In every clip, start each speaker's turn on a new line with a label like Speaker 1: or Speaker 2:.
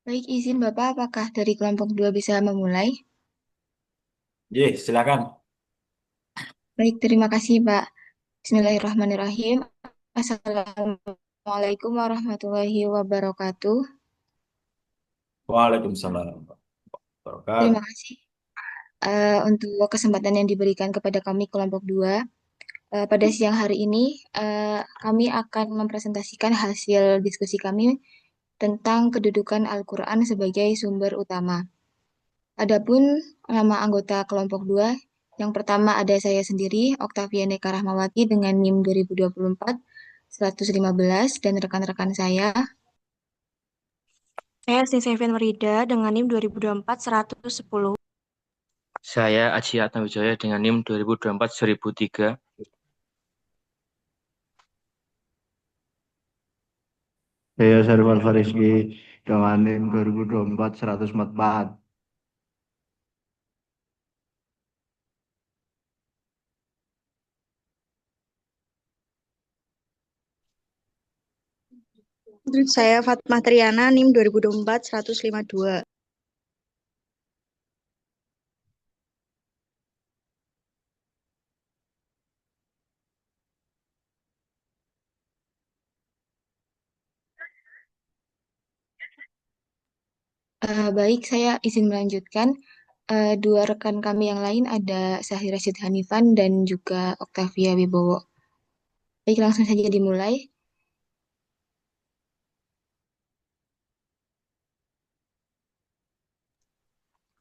Speaker 1: Baik, izin Bapak, apakah dari kelompok 2 bisa memulai?
Speaker 2: Silakan.
Speaker 1: Baik, terima kasih Pak. Bismillahirrahmanirrahim. Assalamualaikum warahmatullahi wabarakatuh.
Speaker 2: Waalaikumsalam warahmatullahi
Speaker 1: Terima
Speaker 2: wabarakatuh.
Speaker 1: kasih untuk kesempatan yang diberikan kepada kami kelompok 2. Pada siang hari ini, kami akan mempresentasikan hasil diskusi kami tentang kedudukan Al-Quran sebagai sumber utama. Adapun nama anggota kelompok 2, yang pertama ada saya sendiri, Octavia Neka Rahmawati dengan NIM 2024 115 dan rekan-rekan saya.
Speaker 3: Saya Sinsevian Merida dengan NIM 2024 110.
Speaker 4: Saya Aji Atmawijaya dengan NIM 2024 1003.
Speaker 5: Saya Syarifal Fariski dengan NIM 2024 144.
Speaker 3: Saya Fatmah Triana NIM 2024 152.
Speaker 1: Baik, saya izin melanjutkan. Dua rekan kami yang lain ada Sahir Rashid Hanifan dan juga Octavia Wibowo. Baik, langsung saja dimulai.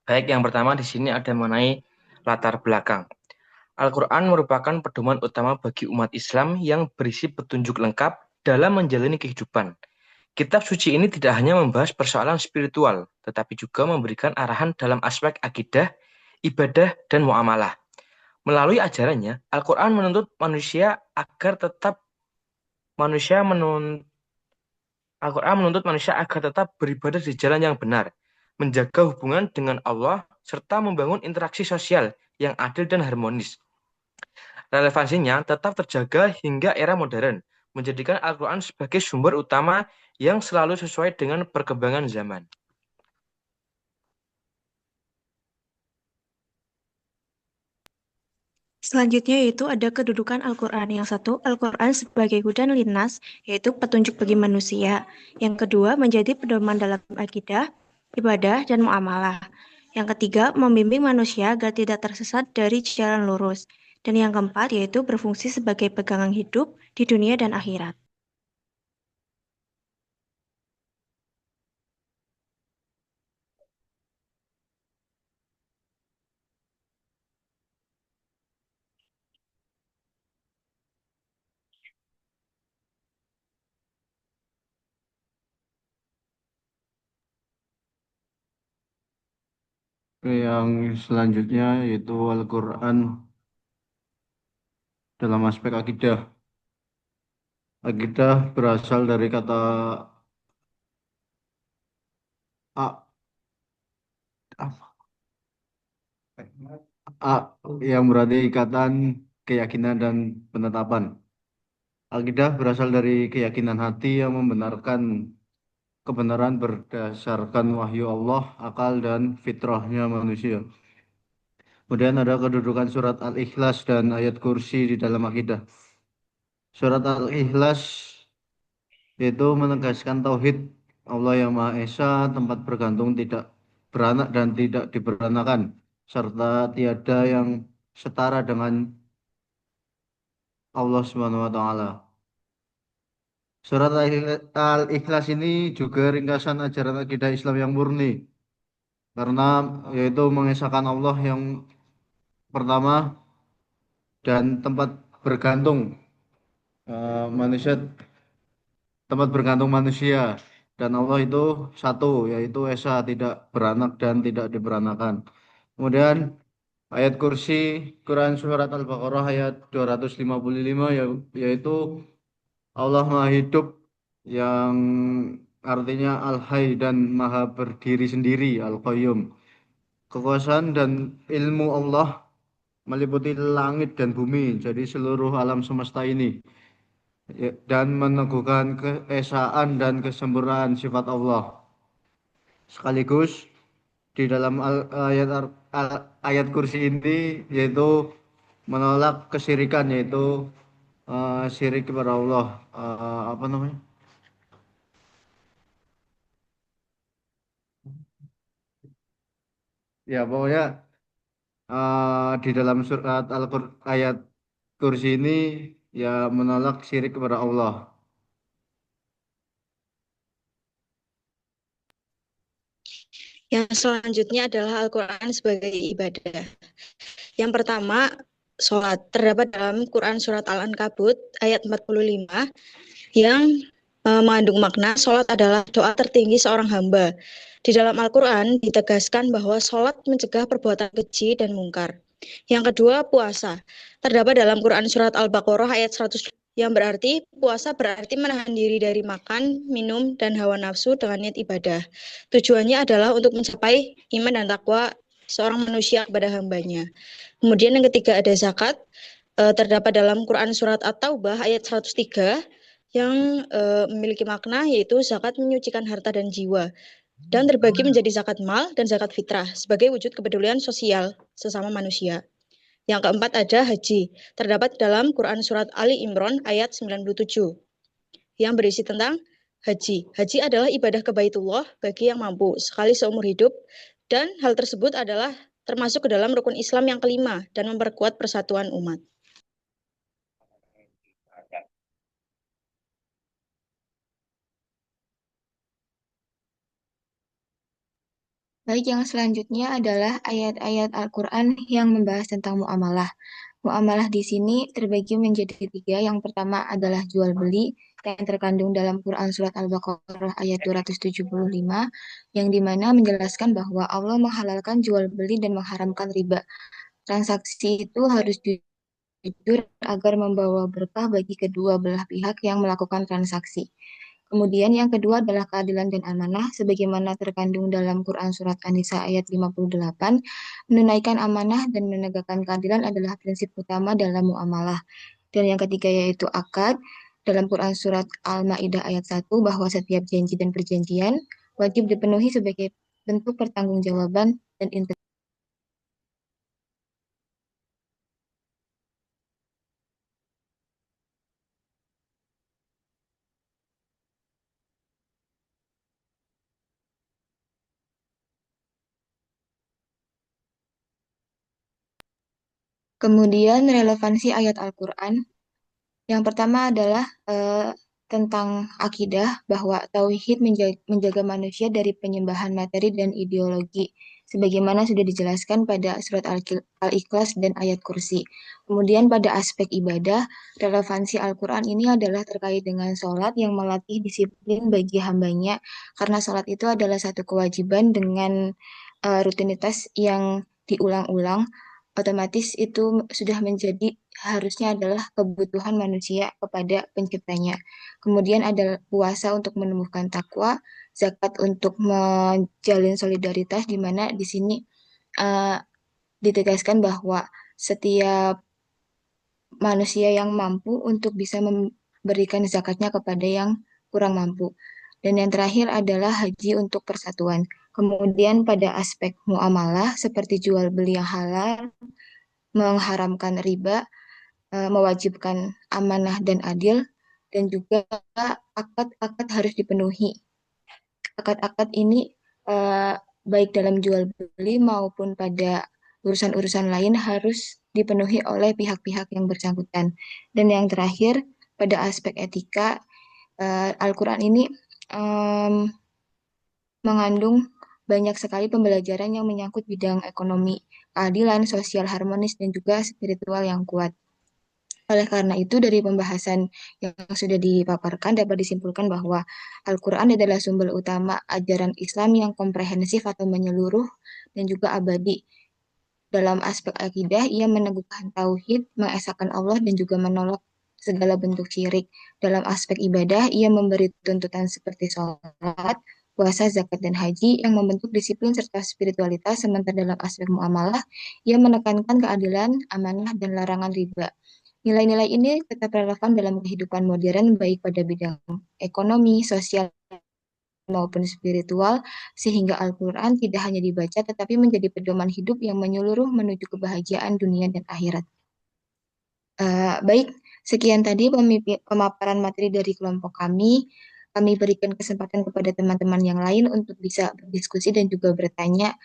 Speaker 4: Baik, yang pertama di sini ada mengenai latar belakang. Al-Quran merupakan pedoman utama bagi umat Islam yang berisi petunjuk lengkap dalam menjalani kehidupan. Kitab suci ini tidak hanya membahas persoalan spiritual, tetapi juga memberikan arahan dalam aspek akidah, ibadah, dan muamalah. Melalui ajarannya, Al-Quran menuntut manusia agar tetap manusia menun Al-Quran menuntut manusia agar tetap beribadah di jalan yang benar, menjaga hubungan dengan Allah, serta membangun interaksi sosial yang adil dan harmonis. Relevansinya tetap terjaga hingga era modern, menjadikan Al-Quran sebagai sumber utama yang selalu sesuai dengan perkembangan zaman.
Speaker 3: Selanjutnya yaitu ada kedudukan Al-Quran. Yang satu, Al-Quran sebagai hudan linnas, yaitu petunjuk bagi manusia. Yang kedua, menjadi pedoman dalam akidah, ibadah, dan muamalah. Yang ketiga, membimbing manusia agar tidak tersesat dari jalan lurus. Dan yang keempat, yaitu berfungsi sebagai pegangan hidup di dunia dan akhirat.
Speaker 5: Yang selanjutnya yaitu Al-Quran dalam aspek akidah. Akidah berasal dari kata A, A yang berarti ikatan, keyakinan, dan penetapan. Akidah berasal dari keyakinan hati yang membenarkan kebenaran berdasarkan wahyu Allah, akal, dan fitrahnya manusia. Kemudian ada kedudukan surat Al-Ikhlas dan ayat kursi di dalam akidah. Surat Al-Ikhlas yaitu menegaskan tauhid Allah yang Maha Esa, tempat bergantung tidak beranak dan tidak diberanakan, serta tiada yang setara dengan Allah Subhanahu wa taala. Surat Al-Ikhlas ini juga ringkasan ajaran akidah Islam yang murni karena yaitu mengesahkan Allah yang pertama dan manusia tempat bergantung manusia, dan Allah itu satu, yaitu esa, tidak beranak dan tidak diberanakan. Kemudian ayat kursi Quran surat Al-Baqarah ayat 255, yaitu Allah Maha Hidup, yang artinya Al-Hayy dan Maha berdiri sendiri, Al-Qayyum. Kekuasaan dan ilmu Allah meliputi langit dan bumi, jadi seluruh alam semesta ini, dan meneguhkan keesaan dan kesempurnaan sifat Allah. Sekaligus di dalam ayat kursi ini yaitu menolak kesyirikan, yaitu syirik kepada Allah. Apa namanya? Ya pokoknya di dalam surat ayat kursi ini ya menolak syirik kepada Allah.
Speaker 3: Yang selanjutnya adalah Al-Quran sebagai ibadah. Yang pertama, sholat. Terdapat dalam Quran Surat Al-Ankabut ayat 45 yang mengandung makna sholat adalah doa tertinggi seorang hamba. Di dalam Al-Quran ditegaskan bahwa sholat mencegah perbuatan keji dan mungkar. Yang kedua, puasa. Terdapat dalam Quran Surat Al-Baqarah ayat 100 yang berarti puasa berarti menahan diri dari makan, minum, dan hawa nafsu dengan niat ibadah. Tujuannya adalah untuk mencapai iman dan takwa seorang manusia kepada hambanya. Kemudian yang ketiga ada zakat. Terdapat dalam Quran Surat At-Taubah ayat 103 yang memiliki makna yaitu zakat menyucikan harta dan jiwa dan terbagi menjadi zakat mal dan zakat fitrah sebagai wujud kepedulian sosial sesama manusia. Yang keempat ada haji. Terdapat dalam Quran Surat Ali Imran ayat 97 yang berisi tentang haji. Haji adalah ibadah ke Baitullah bagi yang mampu sekali seumur hidup dan hal tersebut adalah termasuk ke dalam rukun Islam yang kelima dan memperkuat persatuan umat.
Speaker 1: Baik, yang selanjutnya adalah ayat-ayat Al-Quran yang membahas tentang muamalah. Muamalah di sini terbagi menjadi tiga. Yang pertama adalah jual beli yang terkandung dalam Quran Surat Al-Baqarah ayat 275, yang dimana menjelaskan bahwa Allah menghalalkan jual beli dan mengharamkan riba. Transaksi itu harus jujur agar membawa berkah bagi kedua belah pihak yang melakukan transaksi. Kemudian yang kedua adalah keadilan dan amanah, sebagaimana terkandung dalam Quran Surat An-Nisa ayat 58, menunaikan amanah dan menegakkan keadilan adalah prinsip utama dalam muamalah. Dan yang ketiga yaitu akad, dalam Quran Surat Al-Ma'idah ayat 1, bahwa setiap janji dan perjanjian wajib dipenuhi sebagai bentuk pertanggungjawaban dan integritas. Kemudian relevansi ayat Al-Quran. Yang pertama adalah tentang akidah, bahwa tauhid menjaga manusia dari penyembahan materi dan ideologi, sebagaimana sudah dijelaskan pada surat Al-Ikhlas dan ayat kursi. Kemudian pada aspek ibadah, relevansi Al-Quran ini adalah terkait dengan sholat yang melatih disiplin bagi hambanya, karena sholat itu adalah satu kewajiban dengan rutinitas yang diulang-ulang, otomatis itu sudah menjadi harusnya adalah kebutuhan manusia kepada penciptanya. Kemudian ada puasa untuk menumbuhkan takwa, zakat untuk menjalin solidaritas, di mana di sini uh, ditegaskan bahwa setiap manusia yang mampu untuk bisa memberikan zakatnya kepada yang kurang mampu. Dan yang terakhir adalah haji untuk persatuan. Kemudian pada aspek muamalah seperti jual beli yang halal, mengharamkan riba, mewajibkan amanah dan adil, dan juga akad-akad harus dipenuhi. Akad-akad ini baik dalam jual beli maupun pada urusan-urusan lain harus dipenuhi oleh pihak-pihak yang bersangkutan. Dan yang terakhir, pada aspek etika, Al-Quran ini mengandung banyak sekali pembelajaran yang menyangkut bidang ekonomi, keadilan, sosial harmonis, dan juga spiritual yang kuat. Oleh karena itu, dari pembahasan yang sudah dipaparkan dapat disimpulkan bahwa Al-Quran adalah sumber utama ajaran Islam yang komprehensif atau menyeluruh dan juga abadi. Dalam aspek akidah, ia meneguhkan tauhid, mengesahkan Allah, dan juga menolak segala bentuk syirik. Dalam aspek ibadah, ia memberi tuntutan seperti sholat, puasa, zakat, dan haji yang membentuk disiplin serta spiritualitas, sementara dalam aspek muamalah, ia menekankan keadilan, amanah, dan larangan riba. Nilai-nilai ini tetap relevan dalam kehidupan modern, baik pada bidang ekonomi, sosial, maupun spiritual, sehingga Al-Quran tidak hanya dibaca tetapi menjadi pedoman hidup yang menyeluruh menuju kebahagiaan dunia dan akhirat. Baik, sekian tadi pemaparan materi dari kelompok kami. Kami berikan kesempatan kepada teman-teman yang lain untuk bisa berdiskusi dan juga bertanya,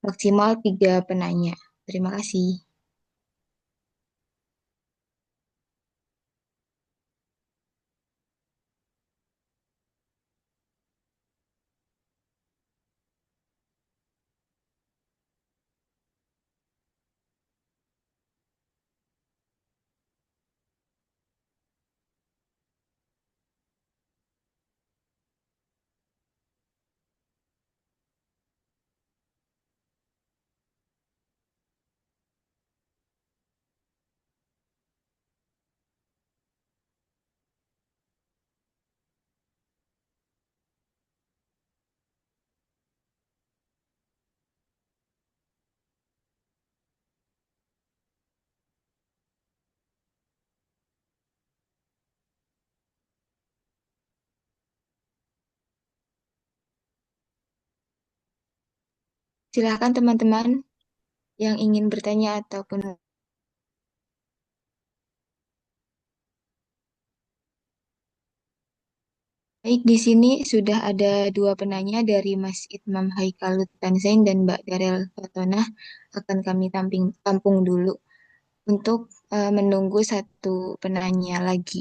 Speaker 1: maksimal 3 penanya. Terima kasih. Silahkan teman-teman yang ingin bertanya ataupun baik, di sini sudah ada 2 penanya dari Mas Itmam Haikal Lutfanzain dan Mbak Darel Fatonah. Akan kami tampung dulu untuk menunggu 1 penanya lagi.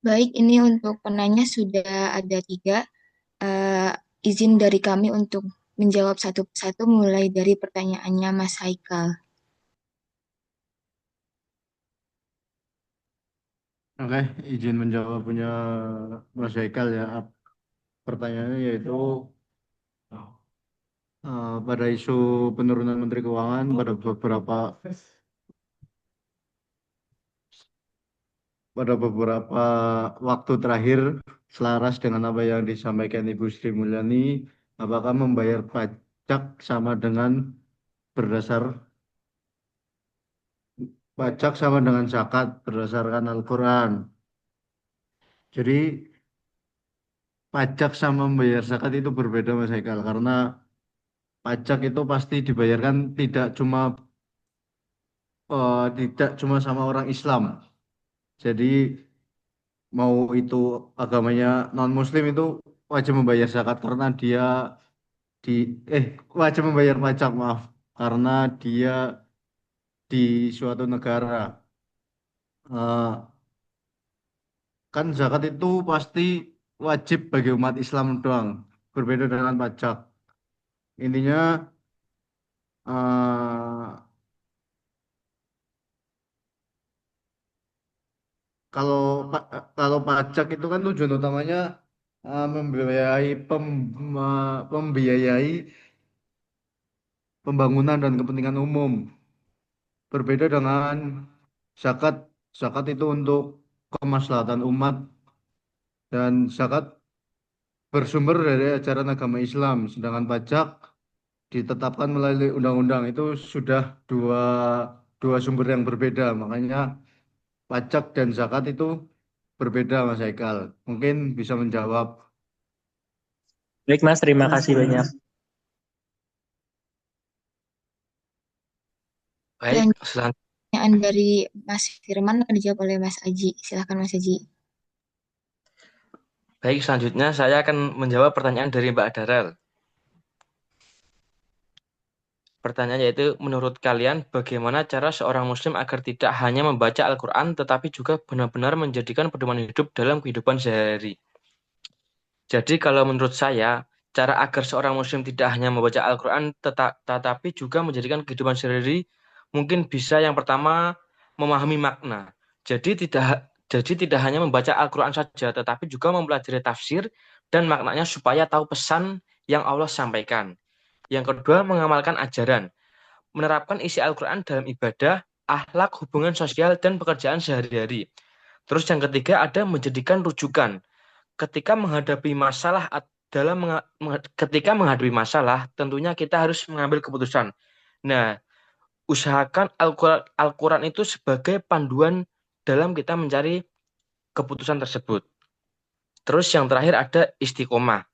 Speaker 1: Baik, ini untuk penanya sudah ada 3. Eh, izin dari kami untuk menjawab satu persatu mulai dari pertanyaannya Mas Haikal.
Speaker 5: Oke, izin menjawab punya Mas Haikal ya. Pertanyaannya yaitu pada isu penurunan Menteri Keuangan pada beberapa waktu terakhir, selaras dengan apa yang disampaikan Ibu Sri Mulyani, apakah membayar pajak sama dengan berdasar pajak sama dengan zakat berdasarkan Al-Quran. Jadi pajak sama membayar zakat itu berbeda Mas Haikal, karena pajak itu pasti dibayarkan tidak cuma sama orang Islam. Jadi mau itu agamanya non Muslim itu wajib membayar zakat karena dia di wajib membayar pajak, maaf, karena dia di suatu negara. Eh, kan zakat itu pasti wajib bagi umat Islam doang, berbeda dengan pajak. Intinya eh, kalau kalau pajak itu kan tujuan utamanya membiayai pembangunan dan kepentingan umum. Berbeda dengan zakat. Zakat itu untuk kemaslahatan umat, dan zakat bersumber dari ajaran agama Islam. Sedangkan pajak ditetapkan melalui undang-undang. Itu sudah dua dua sumber yang berbeda. Makanya pajak dan zakat itu berbeda, Mas Haikal. Mungkin bisa menjawab.
Speaker 2: Baik Mas, terima kasih banyak.
Speaker 1: Dan
Speaker 4: Baik,
Speaker 1: pertanyaan dari Mas Firman akan dijawab oleh Mas Aji. Silahkan Mas Aji.
Speaker 4: selanjutnya saya akan menjawab pertanyaan dari Mbak Darel. Pertanyaan yaitu, menurut kalian bagaimana cara seorang muslim agar tidak hanya membaca Al-Quran tetapi juga benar-benar menjadikan pedoman hidup dalam kehidupan sehari-hari? Jadi kalau menurut saya, cara agar seorang muslim tidak hanya membaca Al-Quran tetapi juga menjadikan kehidupan sehari-hari mungkin bisa yang pertama memahami makna. Jadi tidak hanya membaca Al-Quran saja tetapi juga mempelajari tafsir dan maknanya supaya tahu pesan yang Allah sampaikan. Yang kedua, mengamalkan ajaran, menerapkan isi Al-Quran dalam ibadah, akhlak, hubungan sosial, dan pekerjaan sehari-hari. Terus yang ketiga ada menjadikan rujukan. Ketika menghadapi masalah ketika menghadapi masalah, tentunya kita harus mengambil keputusan. Nah, usahakan Al-Quran itu sebagai panduan dalam kita mencari keputusan tersebut. Terus yang terakhir ada istiqomah.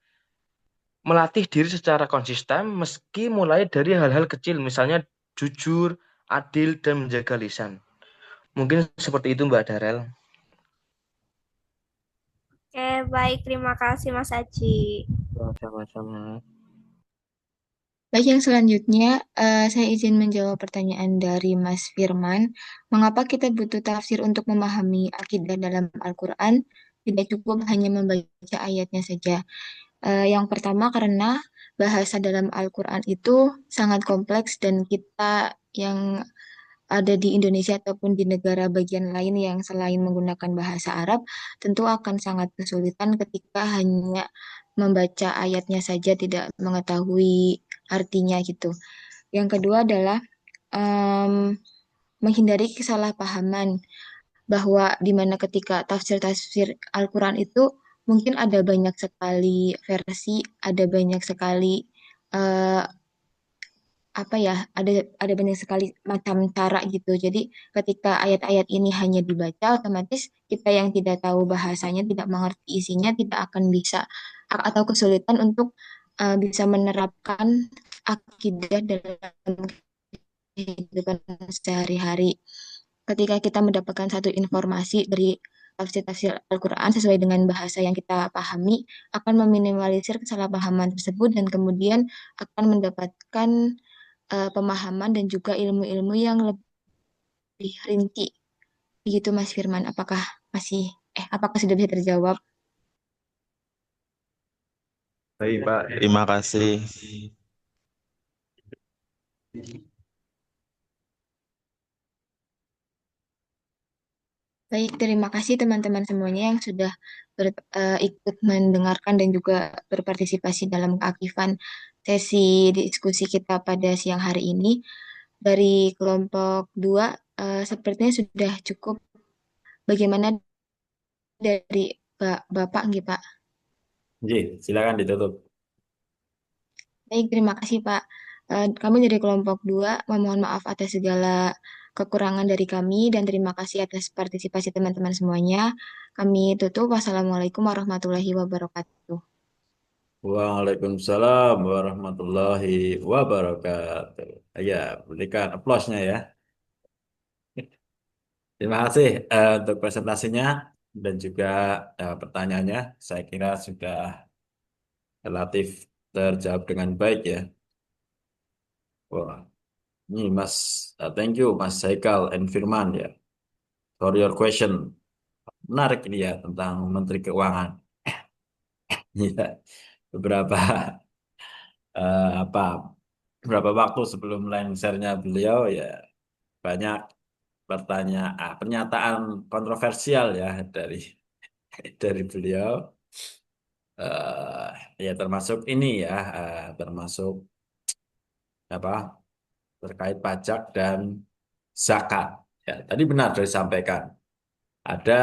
Speaker 4: Melatih diri secara konsisten meski mulai dari hal-hal kecil, misalnya jujur, adil, dan menjaga lisan. Mungkin seperti itu Mbak Darel.
Speaker 6: Oke, baik. Terima kasih Mas Aji.
Speaker 4: Sama-sama.
Speaker 1: Baik, yang selanjutnya saya izin menjawab pertanyaan dari Mas Firman. Mengapa kita butuh tafsir untuk memahami akidah dalam Al-Quran? Tidak cukup hanya membaca ayatnya saja. Yang pertama karena bahasa dalam Al-Quran itu sangat kompleks dan kita yang ada di Indonesia ataupun di negara bagian lain yang selain menggunakan bahasa Arab, tentu akan sangat kesulitan ketika hanya membaca ayatnya saja tidak mengetahui artinya gitu. Yang kedua adalah em, menghindari kesalahpahaman bahwa di mana ketika tafsir-tafsir Al-Quran itu mungkin ada banyak sekali versi, ada banyak sekali eh, apa ya, ada banyak sekali macam cara gitu. Jadi ketika ayat-ayat ini hanya dibaca, otomatis kita yang tidak tahu bahasanya, tidak mengerti isinya, tidak akan bisa atau kesulitan untuk bisa menerapkan akidah dalam kehidupan sehari-hari. Ketika kita mendapatkan satu informasi dari tafsir-tafsir Al-Quran sesuai dengan bahasa yang kita pahami, akan meminimalisir kesalahpahaman tersebut dan kemudian akan mendapatkan pemahaman dan juga ilmu-ilmu yang lebih rinci. Begitu Mas Firman, apakah sudah bisa terjawab?
Speaker 7: Baik, Pak. Terima kasih.
Speaker 1: Baik, terima kasih teman-teman semuanya yang sudah ikut mendengarkan dan juga berpartisipasi dalam keaktifan sesi diskusi kita pada siang hari ini. Dari kelompok 2, sepertinya sudah cukup. Bagaimana dari Bapak, nggih, Pak?
Speaker 7: Ji, silakan ditutup.
Speaker 1: Baik, terima kasih, Pak. Kami dari kelompok 2 memohon maaf atas segala kekurangan dari kami dan terima kasih atas partisipasi teman-teman semuanya. Kami tutup. Wassalamualaikum warahmatullahi wabarakatuh.
Speaker 7: Waalaikumsalam warahmatullahi wabarakatuh. Ya, berikan aplausnya ya. Terima kasih untuk presentasinya dan juga pertanyaannya. Saya kira sudah relatif terjawab dengan baik ya. Wah, ini Mas, thank you Mas Haikal and Firman ya for your question. Menarik ini ya tentang Menteri Keuangan. Ya, beberapa apa beberapa waktu sebelum lengsernya beliau ya banyak pernyataan kontroversial ya dari dari beliau. Ya termasuk ini ya termasuk apa terkait pajak dan zakat. Ya, tadi benar disampaikan ada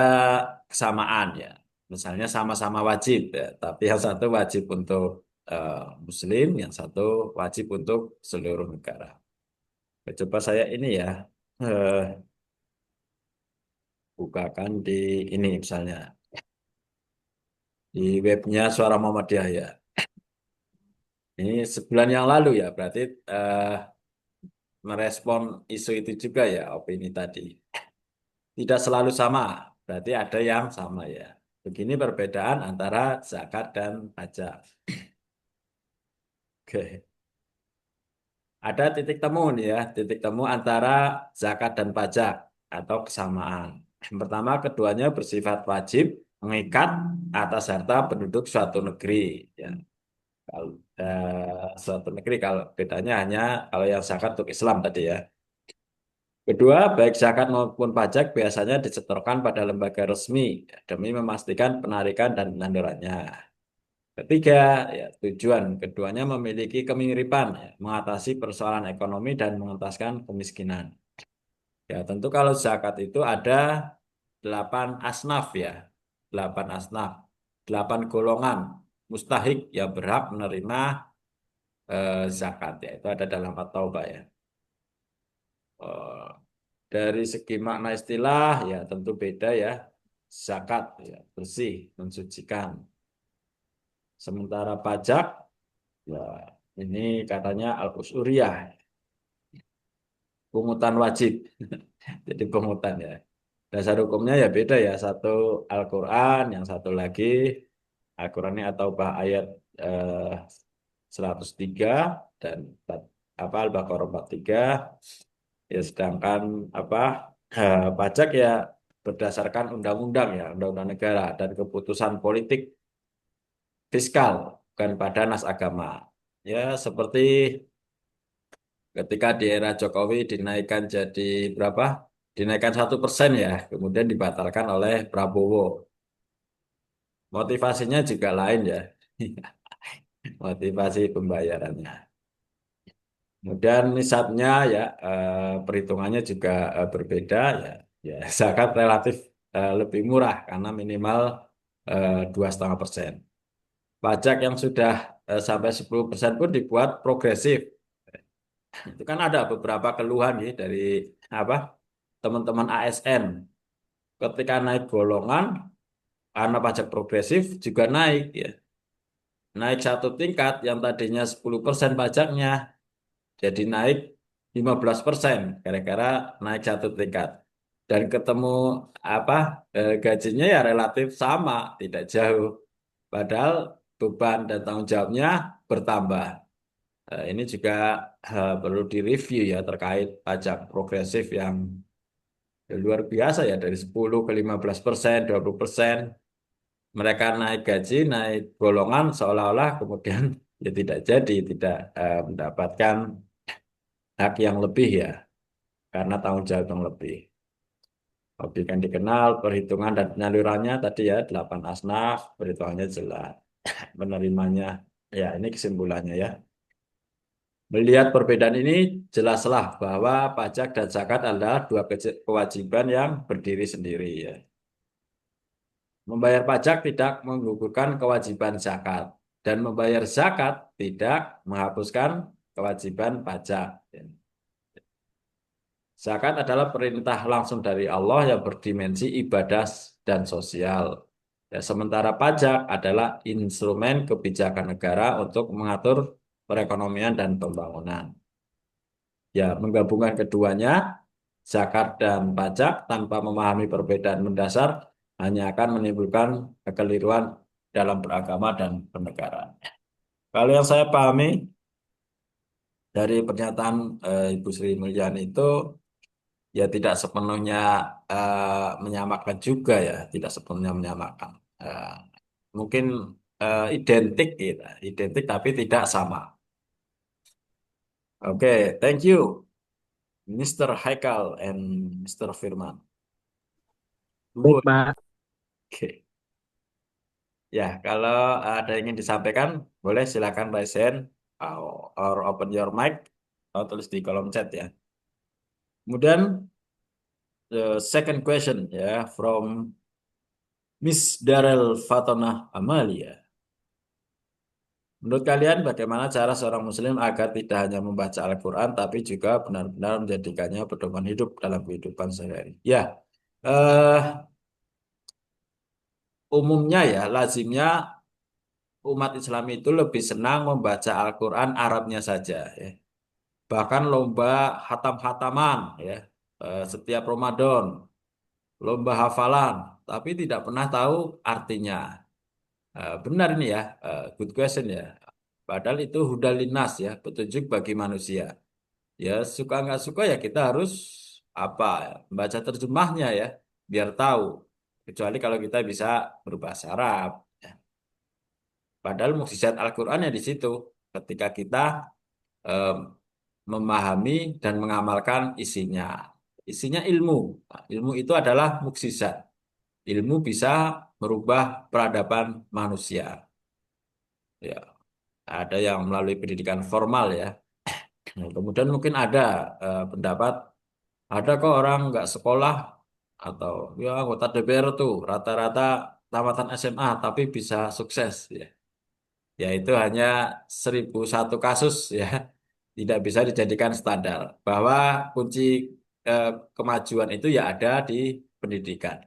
Speaker 7: kesamaan ya. Misalnya sama-sama wajib ya, tapi yang satu wajib untuk eh, Muslim, yang satu wajib untuk seluruh negara. Coba saya ini ya eh, bukakan di ini misalnya di webnya Suara Muhammadiyah ya. Ini sebulan yang lalu ya, berarti eh, merespon isu itu juga ya, opini tadi. Tidak selalu sama, berarti ada yang sama ya. Begini perbedaan antara zakat dan pajak. Oke. Ada titik temu nih ya, titik temu antara zakat dan pajak atau kesamaan. Yang pertama, keduanya bersifat wajib, mengikat atas harta penduduk suatu negeri. Ya, kalau suatu negeri, kalau bedanya hanya kalau yang zakat untuk Islam tadi ya. Kedua, baik zakat maupun pajak biasanya disetorkan pada lembaga resmi ya, demi memastikan penarikan dan penyalurannya. Ketiga, ya, tujuan keduanya memiliki kemiripan, ya, mengatasi persoalan ekonomi dan mengentaskan kemiskinan. Ya, tentu kalau zakat itu ada 8 asnaf ya, 8 asnaf, 8 golongan mustahik yang berhak menerima zakat ya. Itu ada dalam At-Taubah ya. Eh, dari segi makna istilah ya tentu beda ya. Zakat ya, bersih, mensucikan. Sementara pajak ya ini katanya al-usuriyah, pungutan wajib. Jadi pungutan ya. Dasar hukumnya ya beda ya. Satu Al-Quran, yang satu lagi Al-Quran ini atau ayat eh, 103 dan Al-Baqarah 43. Ya sedangkan apa pajak ya berdasarkan undang-undang ya, undang-undang negara dan keputusan politik fiskal, bukan pada nas agama. Ya seperti ketika di era Jokowi dinaikkan jadi berapa? Dinaikkan 1% ya, kemudian dibatalkan oleh Prabowo. Motivasinya juga lain ya, motivasi pembayarannya. Kemudian nisabnya ya perhitungannya juga berbeda ya. Ya zakat relatif lebih murah karena minimal 2,5%. Pajak yang sudah sampai 10% pun dibuat progresif. Itu kan ada beberapa keluhan ya dari apa teman-teman ASN. Ketika naik golongan, karena pajak progresif juga naik ya. Naik satu tingkat yang tadinya 10% pajaknya jadi naik 15% gara-gara naik satu tingkat. Dan ketemu apa gajinya ya relatif sama, tidak jauh. Padahal beban dan tanggung jawabnya bertambah. Ini juga perlu direview ya terkait pajak progresif yang luar biasa ya dari 10 ke 15%, 20%. Mereka naik gaji, naik golongan seolah-olah kemudian ya tidak jadi, tidak mendapatkan hak yang lebih ya karena tanggung jawab yang lebih. Hobi kan dikenal, perhitungan dan penyalurannya tadi ya 8 asnaf, perhitungannya jelas, menerimanya. Ya ini kesimpulannya ya. Melihat perbedaan ini, jelaslah bahwa pajak dan zakat adalah dua kewajiban yang berdiri sendiri ya. Membayar pajak tidak menggugurkan kewajiban zakat dan membayar zakat tidak menghapuskan kewajiban pajak. Zakat adalah perintah langsung dari Allah yang berdimensi ibadah dan sosial. Ya, sementara pajak adalah instrumen kebijakan negara untuk mengatur perekonomian dan pembangunan. Ya, menggabungkan keduanya, zakat dan pajak tanpa memahami perbedaan mendasar hanya akan menimbulkan kekeliruan dalam beragama dan bernegara. Kalau yang saya pahami dari pernyataan Ibu Sri Mulyani itu ya tidak sepenuhnya menyamakan juga ya, tidak sepenuhnya menyamakan. Eh, mungkin identik, gitu. Identik tapi tidak sama. Oke, thank you, Mr. Haikal and Mr. Firman.
Speaker 2: Baik,
Speaker 7: Good.
Speaker 2: Pak.
Speaker 7: Oke. Ya, kalau ada yang ingin disampaikan, boleh silakan raise hand or open your mic atau tulis di kolom chat ya. Kemudian the second question ya from Miss Darel Fatona Amalia. Menurut kalian bagaimana cara seorang muslim agar tidak hanya membaca Al-Quran tapi juga benar-benar menjadikannya pedoman hidup dalam kehidupan sehari-hari? Ya, eh, umumnya ya, lazimnya umat Islam itu lebih senang membaca Al-Quran Arabnya saja ya. Bahkan lomba hatam-hataman ya, setiap Ramadan, lomba hafalan, tapi tidak pernah tahu artinya. Benar ini ya, good question ya. Padahal itu hudalinas ya, petunjuk bagi manusia. Ya suka nggak suka ya kita harus apa membaca terjemahnya ya biar tahu. Kecuali kalau kita bisa berbahasa Arab. Ya. Padahal mukjizat Al-Qur'an ya di situ. Ketika kita em, memahami dan mengamalkan isinya. Isinya ilmu. Nah, ilmu itu adalah mukjizat. Ilmu bisa merubah peradaban manusia. Ya, ada yang melalui pendidikan formal ya. Nah, kemudian mungkin ada pendapat ada kok orang nggak sekolah atau ya anggota DPR tuh rata-rata tamatan SMA tapi bisa sukses ya. Ya itu hanya 1001 kasus ya. Tidak bisa dijadikan standar bahwa kunci eh, kemajuan itu ya ada di pendidikan.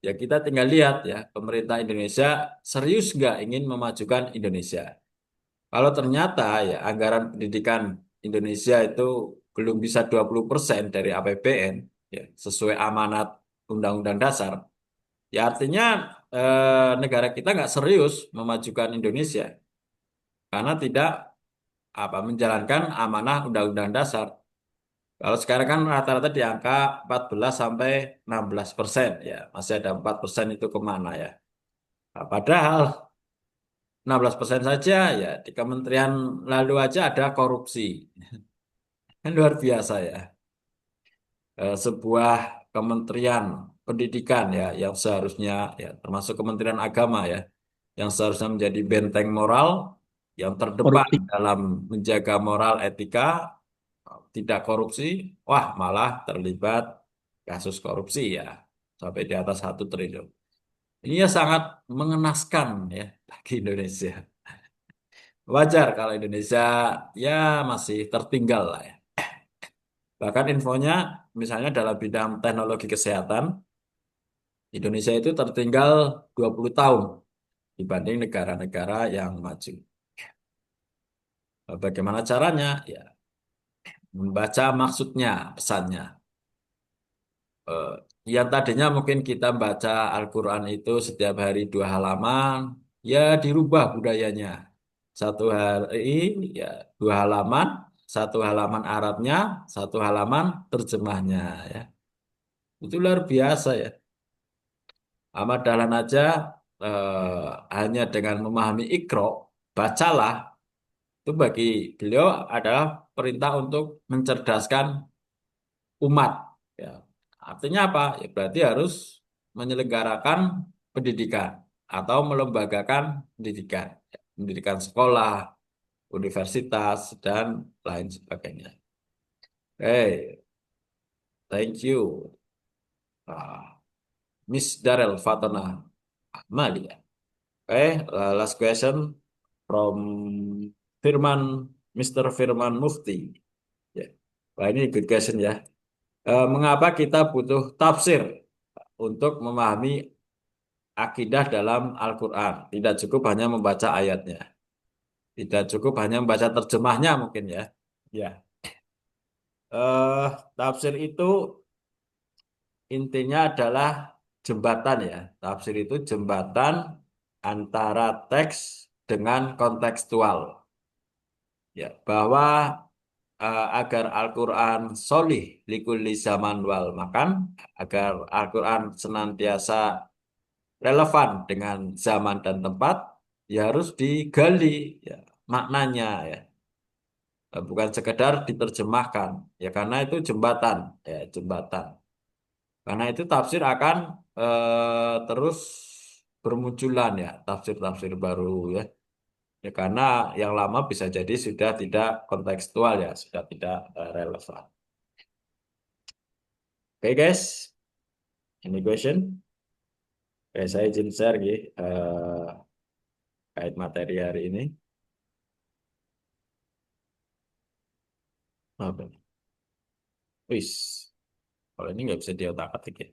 Speaker 7: Ya kita tinggal lihat ya pemerintah Indonesia serius nggak ingin memajukan Indonesia. Kalau ternyata ya anggaran pendidikan Indonesia itu belum bisa 20% dari APBN ya, sesuai amanat Undang-Undang Dasar, ya artinya negara kita nggak serius memajukan Indonesia karena tidak apa menjalankan amanah Undang-Undang Dasar. Kalau sekarang kan rata-rata di angka 14 sampai 16%, ya masih ada 4% itu kemana ya. Nah, padahal 16% saja ya di kementerian lalu aja ada korupsi. Kan luar biasa ya. Sebuah kementerian pendidikan ya yang seharusnya ya termasuk Kementerian Agama ya yang seharusnya menjadi benteng moral yang terdepan
Speaker 2: Korupsi.
Speaker 7: dalam menjaga moral etika tidak korupsi, wah malah terlibat kasus korupsi ya sampai di atas 1 triliun. Ini ya sangat mengenaskan ya bagi Indonesia. Wajar kalau Indonesia ya masih tertinggal lah ya. Bahkan infonya misalnya dalam bidang teknologi kesehatan, Indonesia itu tertinggal 20 tahun dibanding negara-negara yang maju. Bagaimana caranya? Ya, membaca maksudnya, pesannya. Eh, yang tadinya mungkin kita baca Al-Quran itu setiap hari 2 halaman, ya dirubah budayanya. 1 hari ya 2 halaman, 1 halaman Arabnya, 1 halaman terjemahnya ya. Itu luar biasa ya. Ahmad Dahlan aja hanya dengan memahami Iqra, bacalah, itu bagi beliau adalah perintah untuk mencerdaskan umat. Ya. Artinya apa? Ya berarti harus menyelenggarakan pendidikan atau melembagakan pendidikan, ya, pendidikan sekolah, universitas dan lain sebagainya. Hey, thank you, Miss Darel Fatona Ahmadiyah. Last question from Firman, Mr. Firman Mufti. Ya. Wah, ini good question ya. Mengapa kita butuh tafsir untuk memahami akidah dalam Al-Quran? Tidak cukup hanya membaca ayatnya. Tidak cukup hanya membaca terjemahnya mungkin ya. Ya. Eh, Tafsir itu intinya adalah jembatan ya. Tafsir itu jembatan antara teks dengan kontekstual. Ya, bahwa agar Al-Quran solih likulli zaman wal makan, agar Al-Quran senantiasa relevan dengan zaman dan tempat, ya harus digali ya, maknanya ya. Bukan sekedar diterjemahkan, ya karena itu jembatan, ya jembatan. Karena itu tafsir akan terus bermunculan ya, tafsir-tafsir baru ya. Ya karena yang lama bisa jadi sudah tidak kontekstual ya, sudah tidak relevan. Oke guys, any question? Oke, saya izin share ya, kait materi hari ini. Apa? Wis, kalau ini nggak bisa diotak-atik ya.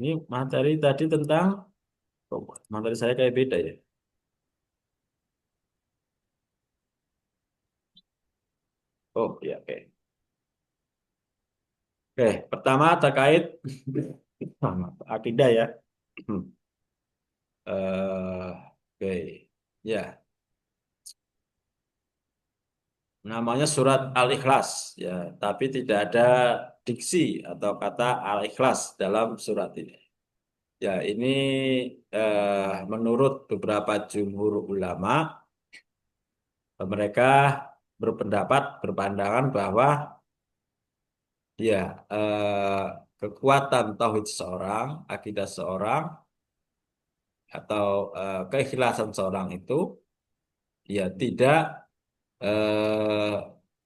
Speaker 7: Ini materi tadi tentang, oh, materi saya kayak beda ya. Oh ya oke. Oke, pertama terkait akidah ya. Oke, ya, namanya surat Al-Ikhlas, ya, tapi tidak ada diksi atau kata Al-Ikhlas dalam surat ini. Ya, ini menurut beberapa jumhur ulama, mereka berpandangan bahwa ya kekuatan tauhid seorang, akidah seorang, atau keikhlasan seorang itu ya tidak eh,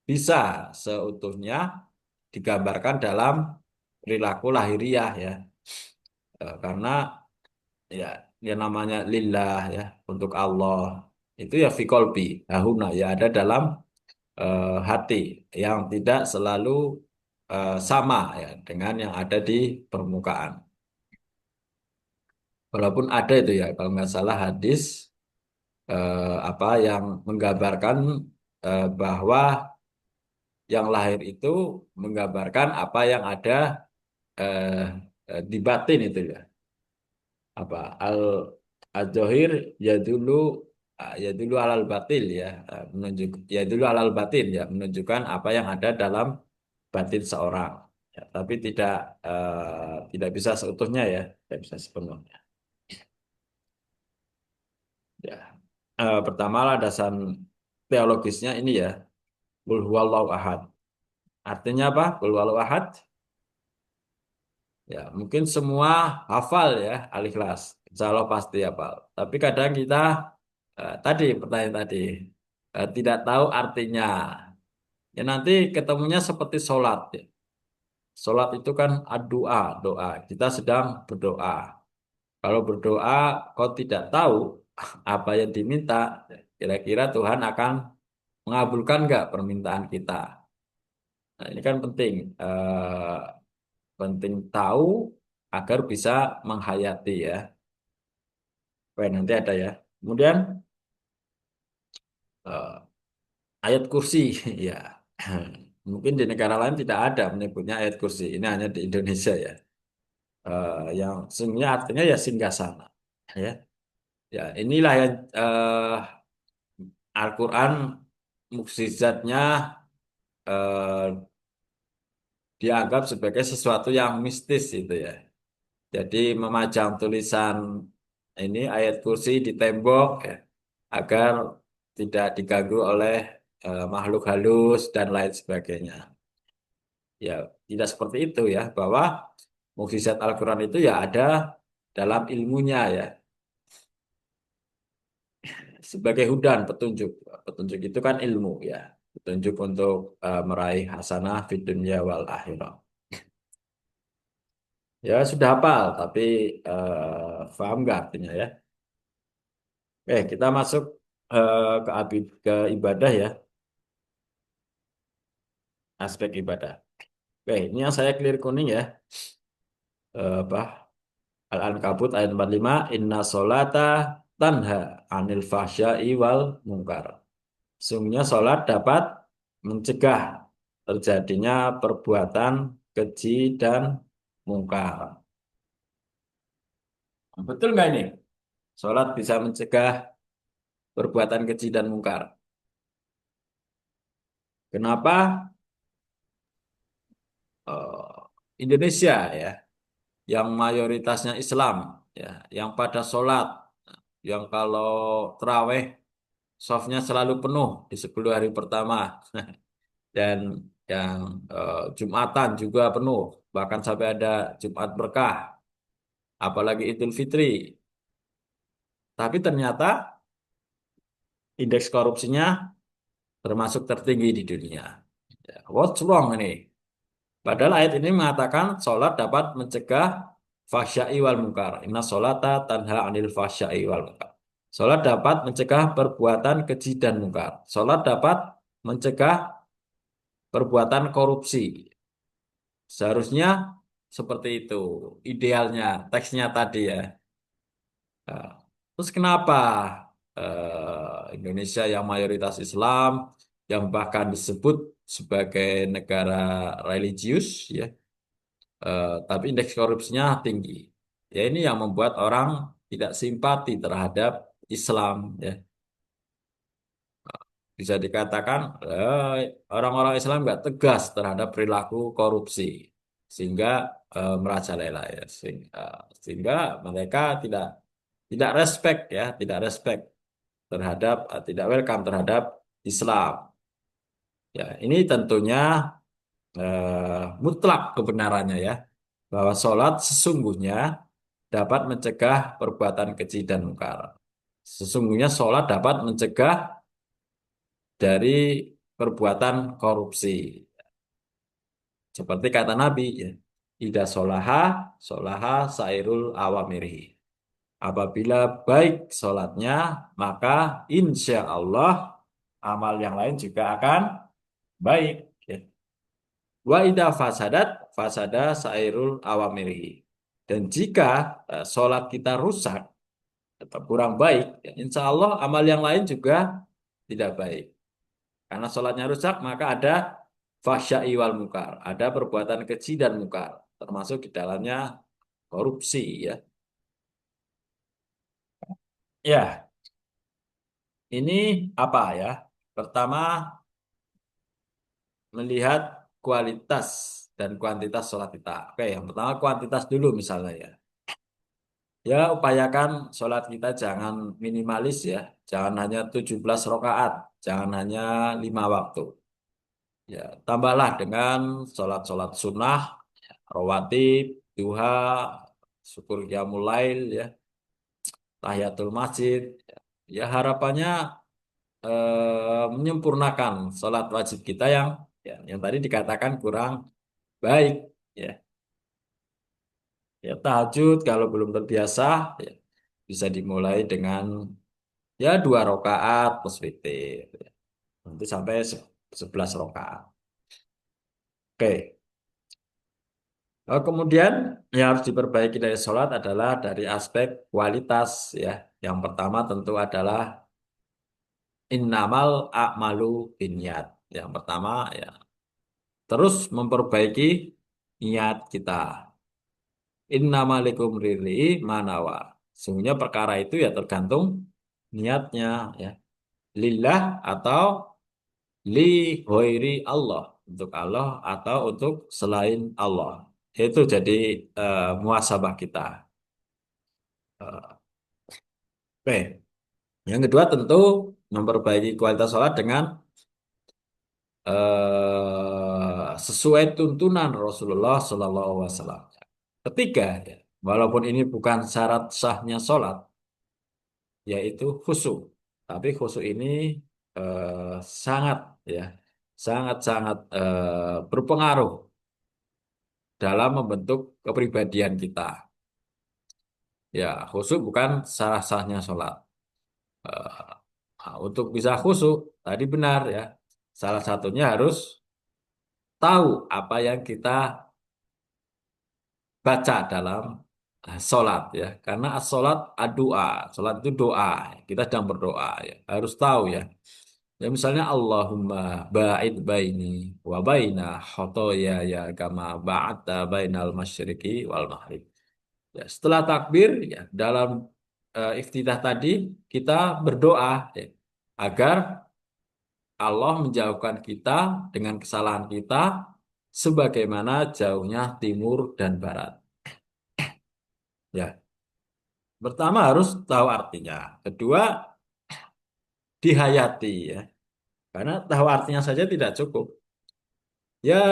Speaker 7: bisa seutuhnya digambarkan dalam perilaku lahiriah ya. Karena ya yang namanya lillah ya, untuk Allah itu ya fi qalbi hahuna, ya ada dalam hati, yang tidak selalu sama ya dengan yang ada di permukaan. Walaupun ada itu ya, kalau nggak salah hadis apa yang menggambarkan bahwa yang lahir itu menggambarkan apa yang ada eh, di batin itu ya. Apa al-zahir ya dulu alal batil ya, menunjuk ya dulu alal batin ya, menunjukkan apa yang ada dalam batin seorang. Ya, tapi tidak bisa seutuhnya ya, tidak bisa sepenuhnya. Ya. Pertama landasan teologisnya ini ya, qul huwallahu ahad. Artinya apa? Qul huwallahu ahad. Ya, mungkin semua hafal ya Al-Ikhlas. Insya Allah pasti hafal. Tapi kadang kita tadi pertanyaan tadi tidak tahu artinya. Ya nanti ketemunya seperti sholat. Ya. Sholat itu kan doa, doa. Kita sedang berdoa. Kalau berdoa, kau tidak tahu apa yang diminta, kira-kira Tuhan akan mengabulkan nggak permintaan kita? Nah, ini kan penting. Penting tahu agar bisa menghayati ya. Oke, nanti ada ya. Kemudian eh, ayat kursi ya. Mungkin di negara lain tidak ada menyebutnya ayat kursi. Ini hanya di Indonesia ya. Yang sesungguhnya artinya ya singgasana. Ya, ya inilah yang Al-Quran mukjizatnya eh, dianggap sebagai sesuatu yang mistis itu ya. Jadi memajang tulisan ini ayat kursi di tembok ya, agar tidak diganggu oleh makhluk halus dan lain sebagainya. Ya, tidak seperti itu ya, bahwa mukjizat Al-Quran itu ya ada dalam ilmunya ya, sebagai hudan, petunjuk. Petunjuk itu kan ilmu ya, petunjuk untuk meraih hasanah fid dunya wal akhirah. Ya sudah hafal, tapi paham nggak artinya ya? Oke, kita masuk ke ibadah ya, aspek ibadah. Oke, ini yang saya clear kuning ya. Apa? Al-Ankabut ayat 45, Inna solata tanha anil fahsya'i wal mungkar. Sungguhnya sholat dapat mencegah terjadinya perbuatan keji dan mungkar. Betul nggak ini? Sholat bisa mencegah perbuatan keji dan mungkar. Kenapa eh, Indonesia ya, yang mayoritasnya Islam, ya, yang pada sholat, yang kalau terawih softnya selalu penuh di 10 hari pertama, dan yang Jumatan juga penuh, bahkan sampai ada Jumat berkah, apalagi Idul Fitri. Tapi ternyata indeks korupsinya termasuk tertinggi di dunia. Ya, what's wrong ini? Padahal ayat ini mengatakan sholat dapat mencegah fahsya'i wal munkar. Inna sholata tanha anil fahsya'i wal munkar. Sholat dapat mencegah perbuatan keji dan mungkar. Sholat dapat mencegah perbuatan korupsi. Seharusnya seperti itu. Idealnya, teksnya tadi ya. Nah, terus kenapa Indonesia yang mayoritas Islam, yang bahkan disebut sebagai negara religius, ya, tapi indeks korupsinya tinggi. Ya ini yang membuat orang tidak simpati terhadap Islam, ya. Bisa dikatakan orang-orang Islam nggak tegas terhadap perilaku korupsi, sehingga merajalela, ya. Sehingga mereka tidak respect, ya, tidak respect terhadap, tidak welcome terhadap Islam. Ya, ini tentunya mutlak kebenarannya, ya, bahwa sholat sesungguhnya dapat mencegah perbuatan keji dan mungkar. Sesungguhnya sholat dapat mencegah dari perbuatan korupsi. Seperti kata Nabi, ya, ida solaha, solaha sairul awamiri. Apabila baik sholatnya, maka insya Allah amal yang lain juga akan baik. Ya. Wa ida fasadat, fasada sairul awamiri. Dan jika sholat kita rusak atau kurang baik, ya, insya Allah amal yang lain juga tidak baik. Karena sholatnya rusak, maka ada fahsya'i wal mungkar, ada perbuatan keji dan mungkar, termasuk di dalamnya korupsi, ya. Ya, ini apa, ya? Pertama, melihat kualitas dan kuantitas sholat kita. Oke, yang pertama kuantitas dulu misalnya, ya. Ya, upayakan sholat kita jangan minimalis, ya. Jangan hanya 17 rakaat, jangan hanya 5 waktu. Ya, tambahlah dengan sholat-sholat sunnah, rawatib, duha, syukur qiyamul lail, ya, tahiyatul masjid. Ya, harapannya menyempurnakan sholat wajib kita yang, ya, yang tadi dikatakan kurang baik, ya. Ya, tahajud kalau belum terbiasa, ya, bisa dimulai dengan, ya, 2 rakaat plus witir, ya. Nanti sampai 11 rakaat. Oke. Kemudian yang harus diperbaiki dari sholat adalah dari aspek kualitas, ya. Yang pertama tentu adalah innamal a'malu binniyat. Yang pertama, ya, terus memperbaiki niat kita. Innamalikum riri manawa. Sesungguhnya perkara itu ya tergantung niatnya, ya. Lillah atau li ghairi Allah. Untuk Allah atau untuk selain Allah. Itu jadi muhasabah kita. Oke. Yang kedua tentu memperbaiki kualitas sholat dengan sesuai tuntunan Rasulullah SAW. Ketiga, ya, walaupun ini bukan syarat sahnya sholat, yaitu khusyuk. Tapi khusyuk ini sangat, ya, sangat-sangat berpengaruh dalam membentuk kepribadian kita. Ya, khusyuk bukan sah-sahnya sholat. Untuk bisa khusyuk, tadi benar, ya. Salah satunya harus tahu apa yang kita baca dalam sholat, ya. Karena sholat doa, sholat itu doa. Kita sedang berdoa, ya. Harus tahu, ya. Ya, misalnya Allahumma ba'id baini wa baina khotoya ya kama ba'adta bainal masyriqi wal maghrib. Ya, setelah takbir, ya, dalam iftitah tadi kita berdoa, ya, agar Allah menjauhkan kita dengan kesalahan kita sebagaimana jauhnya timur dan barat. Ya, pertama harus tahu artinya. Kedua, dihayati, ya. Karena tahu artinya saja tidak cukup. Ya,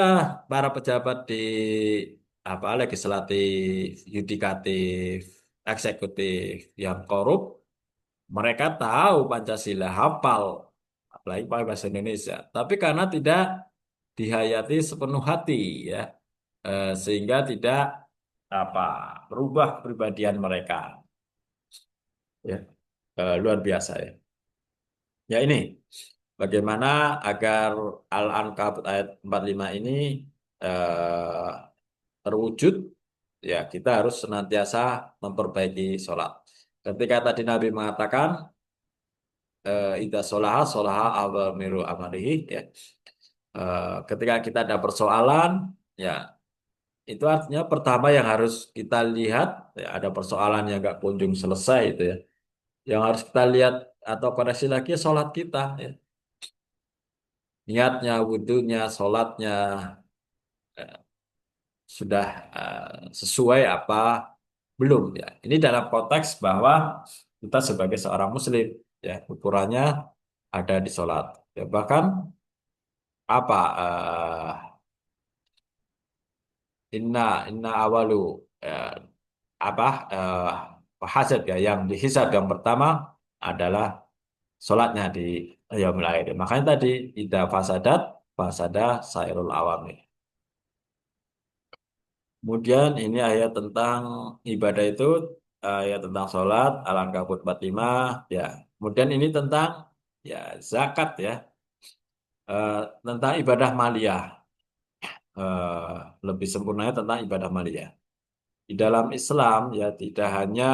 Speaker 7: para pejabat di apa legislatif, yudikatif, eksekutif yang korup, mereka tahu Pancasila, hafal, apalagi pakai bahasa Indonesia. Tapi karena tidak dihayati sepenuh hati, ya, sehingga tidak apa berubah kepribadian mereka, ya. Luar biasa, ya. Ya, ini bagaimana agar Al-Ankabut ayat 45 ini eh, terwujud, ya, kita harus senantiasa memperbaiki sholat. Ketika tadi Nabi mengatakan ida sholaha sholaha awamiru amarihi, ya. Ketika kita ada persoalan, ya, itu artinya pertama yang harus kita lihat, ya, ada persoalan yang nggak kunjung selesai itu ya. Yang harus kita lihat atau koreksi lagi sholat kita, ya. Niatnya, wudhunya, sholatnya eh, sudah sesuai apa belum ya. Ini dalam konteks bahwa kita sebagai seorang muslim ya ukurannya ada di sholat. Ya, bahkan apa inna inna awalu eh, apa hasad ya yang dihisab yang pertama adalah sholatnya di yaumul akhir. Makanya tadi ida fasadat fasada sairul awamil. Kemudian ini ayat tentang ibadah itu ayat tentang sholat Al-Ankabut 45 ya. Kemudian ini tentang ya zakat ya. Tentang ibadah maliyah. Lebih sempurnanya tentang ibadah maliyah. Di dalam Islam ya tidak hanya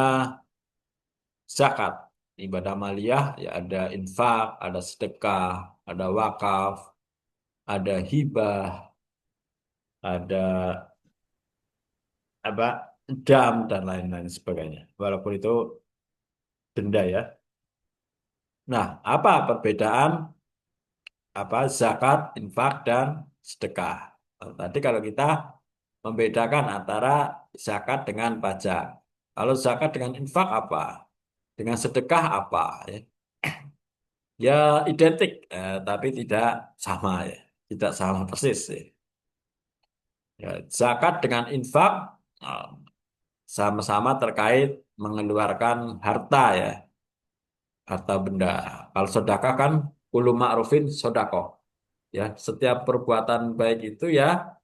Speaker 7: zakat, ibadah maliyah ya ada infak, ada sedekah, ada wakaf, ada hibah, ada apa dam dan lain-lain sebagainya. Walaupun itu denda ya. Nah, apa perbedaan apa zakat, infak dan sedekah? Tadi kalau kita membedakan antara zakat dengan pajak. Kalau zakat dengan infak apa? Dengan sedekah apa? Ya, ya identik, tapi tidak sama ya, tidak sama persis. Ya. Ya, zakat dengan infak eh, sama-sama terkait mengeluarkan harta ya, harta benda. Kalau sedekah kan kulu ma'rufin sodakoh. Ya, setiap perbuatan baik itu ya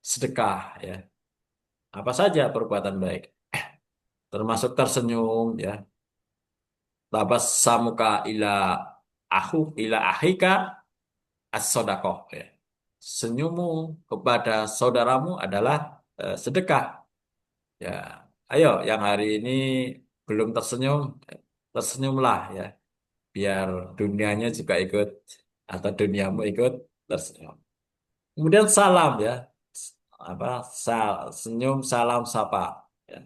Speaker 7: sedekah ya. Apa saja perbuatan baik, termasuk tersenyum ya. Tabassamuka ila ahika as-sodakoh ya. Senyummu kepada saudaramu adalah sedekah. Ya, ayo yang hari ini belum tersenyum, tersenyumlah ya, biar dunianya juga ikut atau duniamu ikut tersenyum. Kemudian salam ya, apa senyum salam sapa ya.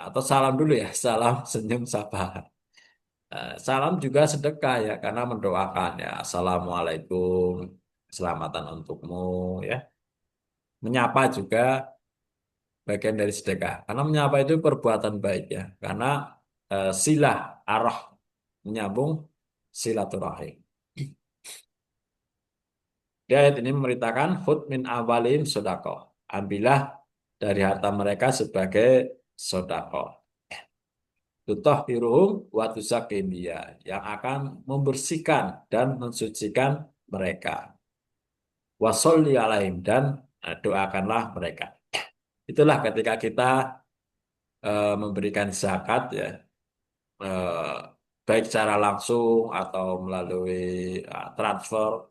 Speaker 7: Atau salam dulu ya, salam senyum sapa. Salam juga sedekah ya, karena mendoakan ya, assalamualaikum, keselamatan untukmu ya. Menyapa juga bagian dari sedekah, karena menyapa itu perbuatan baik ya, karena silah arah menyambung silaturahim. Di ayat ini memerintahkan hud min awalin sodako, ambillah dari harta mereka sebagai sodako. Tutahhiruhum wa tuzakkihim biha, yang akan membersihkan dan mensucikan mereka. Washolli alaihim, dan doakanlah mereka. Itulah ketika kita memberikan zakat ya, eh, baik secara langsung atau melalui transfer,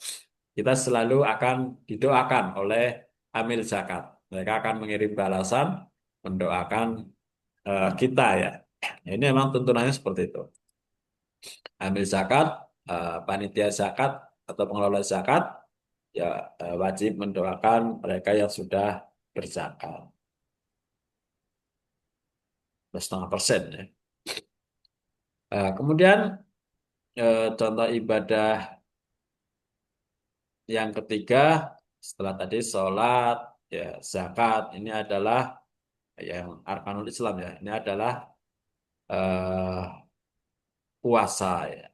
Speaker 7: kita selalu akan didoakan oleh amil zakat. Mereka akan mengirim balasan mendoakan kita ya. Ini memang tuntunannya seperti itu. Amil zakat, panitia zakat atau pengelola zakat ya wajib mendoakan mereka yang sudah berzakat. 2,5% ya. Kemudian contoh ibadah yang ketiga setelah tadi sholat, ya zakat, ini adalah yang arkanul Islam ya. Ini adalah eh, puasa ya.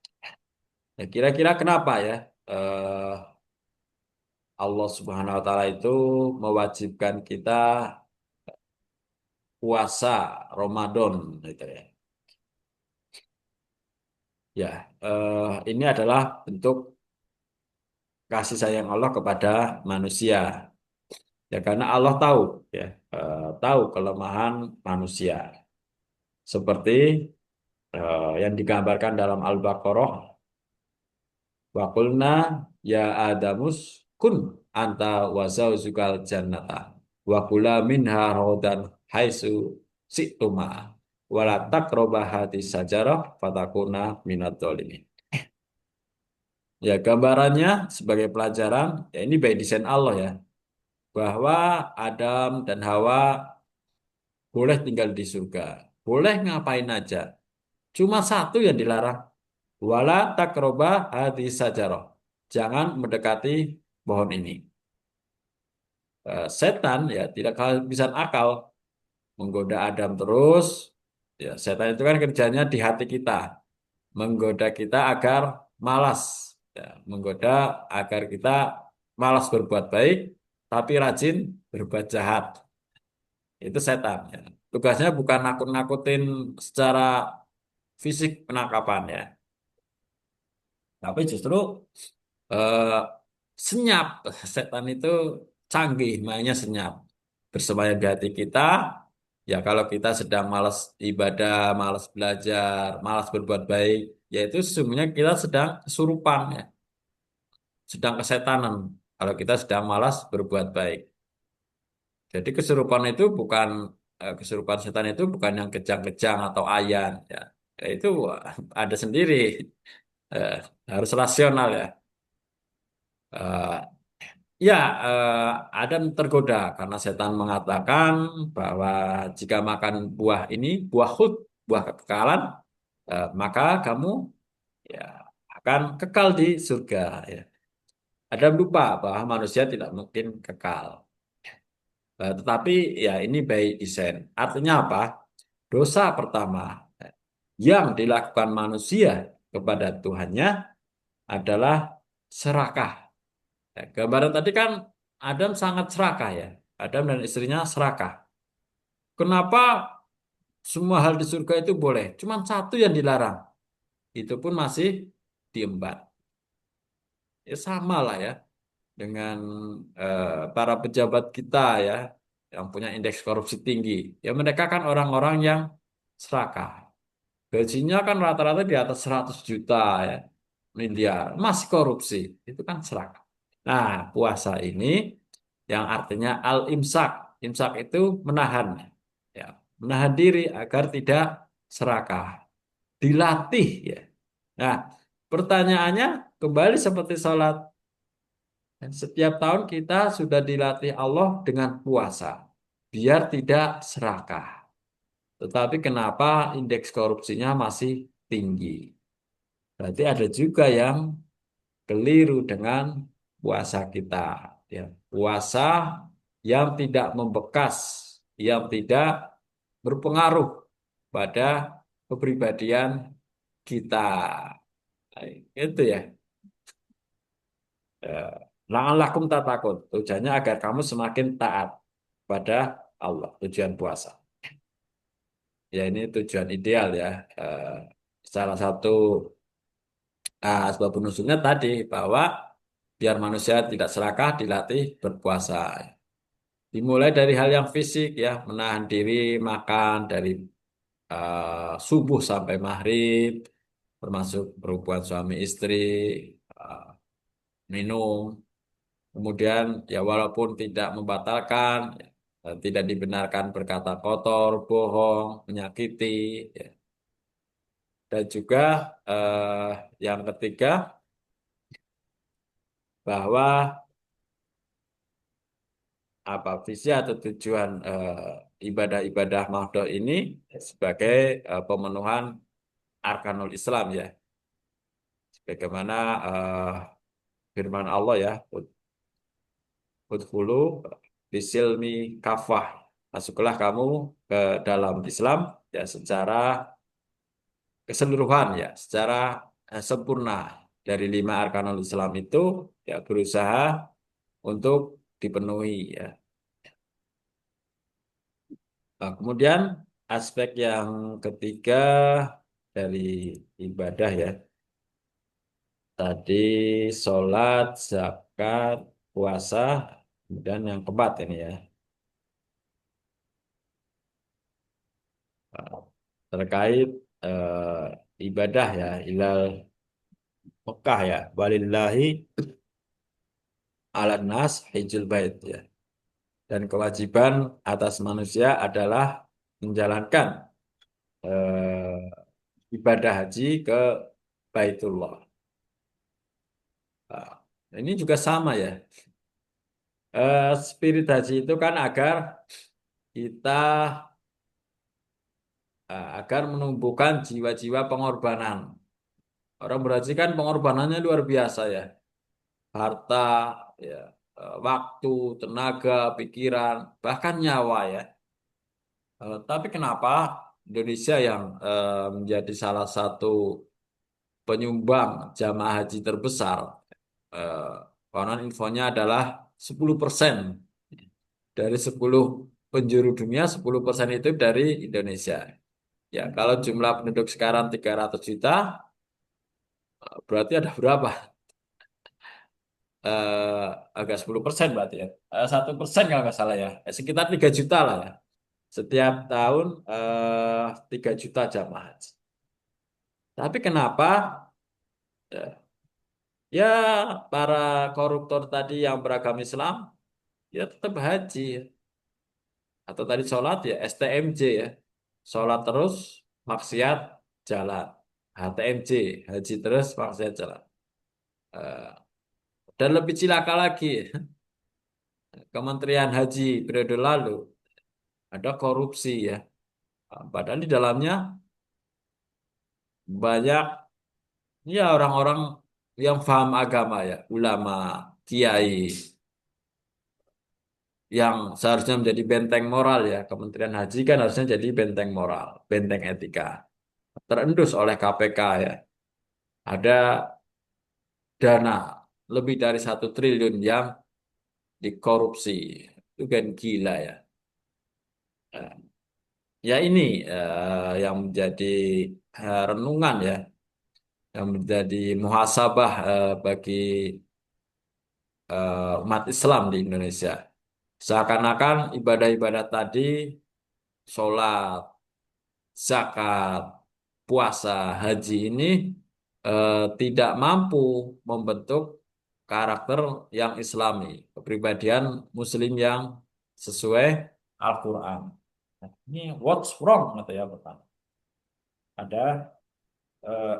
Speaker 7: Nah, kira-kira kenapa ya Allah Subhanahu Wa Taala itu mewajibkan kita puasa Ramadan gitu ya. Ya, ini adalah bentuk kasih sayang Allah kepada manusia. Ya, karena Allah tahu ya, tahu kelemahan manusia. Seperti yang digambarkan dalam Al-Baqarah, wa qulna ya adamus kun anta wa zaujukal jannata wa kula minha ragadan haitsu si'tuma wa la taqrabu hadhihi sajarah fatakuna minadh dhalimin. Ya, gambarannya sebagai pelajaran, ya ini by design Allah ya. bahwa Adam dan Hawa boleh tinggal di surga, boleh ngapain aja. Cuma satu yang dilarang, wala takroba hadis sajaroh. Jangan mendekati pohon ini. Setan ya tidak kehabisan akal, menggoda Adam terus. Ya, setan itu kan kerjanya di hati kita, menggoda kita agar malas, ya, menggoda agar kita malas berbuat baik, tapi rajin berbuat jahat. Itu setan. Ya. Tugasnya bukan nakut-nakutin secara fisik penangkapannya, tapi justru eh, senyap. Setan itu canggih, mainnya senyap. Bersemayam di hati kita. Ya kalau kita sedang malas ibadah, malas belajar, malas berbuat baik, yaitu sesungguhnya kita sedang kesurupan, ya, sedang kesetanan. Kalau kita sedang malas berbuat baik. Jadi kesurupan itu bukan kesurupan setan itu bukan yang kejang-kejang atau ayan, ya. Ya, itu ada sendiri. Eh, harus rasional ya. Eh, Ya, Adam tergoda karena setan mengatakan bahwa jika makan buah ini, buah hut, buah kekekalan, maka kamu ya akan kekal di surga. Ya. Adam lupa bahwa manusia tidak mungkin kekal. Tetapi ya ini by design. Artinya apa? Dosa pertama yang dilakukan manusia kepada Tuhannya adalah serakah. Ya, gambaran tadi kan Adam sangat serakah ya. Adam dan istrinya serakah. Kenapa semua hal di surga itu boleh? Cuman satu yang dilarang. Itu pun masih diembat. Ya sama lah ya dengan para pejabat kita ya yang punya indeks korupsi tinggi. Ya mereka kan orang-orang yang serakah. Gajinya kan rata-rata di atas 100 juta ya, miliar. Masih korupsi. Itu kan serakah. Nah, puasa ini yang artinya al-imsak. Imsak itu menahan, ya, menahan diri agar tidak serakah, dilatih ya. Nah, pertanyaannya kembali seperti sholat. Setiap tahun kita sudah dilatih Allah dengan puasa, biar tidak serakah. Tetapi kenapa indeks korupsinya masih tinggi? Berarti ada juga yang keliru dengan puasa kita. Ya, puasa yang tidak membekas, yang tidak berpengaruh pada kepribadian kita. Nah, itu ya. Eh, La'allakum tatakun. Tujuannya agar kamu semakin taat pada Allah. Tujuan puasa. Ya ini tujuan ideal ya. Eh, Salah satu sebab penusuknya tadi bahwa biar manusia tidak serakah dilatih berpuasa. Dimulai dari hal yang fisik ya, menahan diri makan dari subuh sampai maghrib, termasuk berhubungan suami istri, eh, minum. Kemudian ya walaupun tidak membatalkan, ya, tidak dibenarkan berkata kotor, bohong, menyakiti. Ya. Dan juga yang ketiga bahwa apa visi atau tujuan ibadah-ibadah mahdoh ini sebagai pemenuhan arkanul Islam ya. Bagaimana firman Allah ya, udhulu bisilmi kafah. Masuklah kamu ke dalam Islam ya secara keseluruhan ya, secara sempurna. Dari 5 arkanul Islam itu ya berusaha untuk dipenuhi ya. Nah, kemudian aspek yang ketiga dari ibadah ya, tadi sholat, zakat, puasa, kemudian yang keempat ini ya, terkait ibadah ya, hilal Mekah ya, walillahi ala nas hijjul bait ya. Dan kewajiban atas manusia adalah menjalankan ibadah haji ke Baitullah. Nah, ini juga sama ya. Spirit haji itu kan kita agar menumbuhkan jiwa-jiwa pengorbanan. Orang berhaji kan pengorbanannya luar biasa ya. Harta, ya, waktu, tenaga, pikiran, bahkan nyawa ya. Tapi kenapa Indonesia yang menjadi salah satu penyumbang jamaah haji terbesar, eh, konon infonya adalah 10% dari 10 penjuru dunia, 10% itu dari Indonesia. Ya, kalau jumlah penduduk sekarang 300 juta, berarti ada berapa? Agak 10% berarti ya. 1% kalau nggak salah ya. Sekitar 3 juta lah ya. Setiap tahun 3 juta jamaah haji. Tapi kenapa ya, ya para koruptor tadi yang beragama Islam ya tetap haji ya. Atau tadi sholat ya STMJ ya. Sholat terus maksiat jalan. HTMJ, haji terus maksiat jalan. Eh, dan lebih cilaka lagi, Kementerian Haji periode lalu ada korupsi ya. Padahal di dalamnya banyak ya orang-orang yang paham agama ya, ulama, kiai, yang seharusnya menjadi benteng moral ya. Kementerian Haji kan harusnya jadi benteng moral, benteng etika. Terendus oleh KPK ya. Ada dana lebih dari 1 triliun yang dikorupsi. Itu kan gila ya. Eh, Ya ini yang menjadi renungan ya, yang menjadi muhasabah bagi umat Islam di Indonesia. Seakan-akan ibadah-ibadah tadi, sholat, zakat, puasa, haji ini tidak mampu membentuk karakter yang Islami, kepribadian Muslim yang sesuai Al-Quran. Nah, ini what's wrong gitu ya pertama. Ada eh,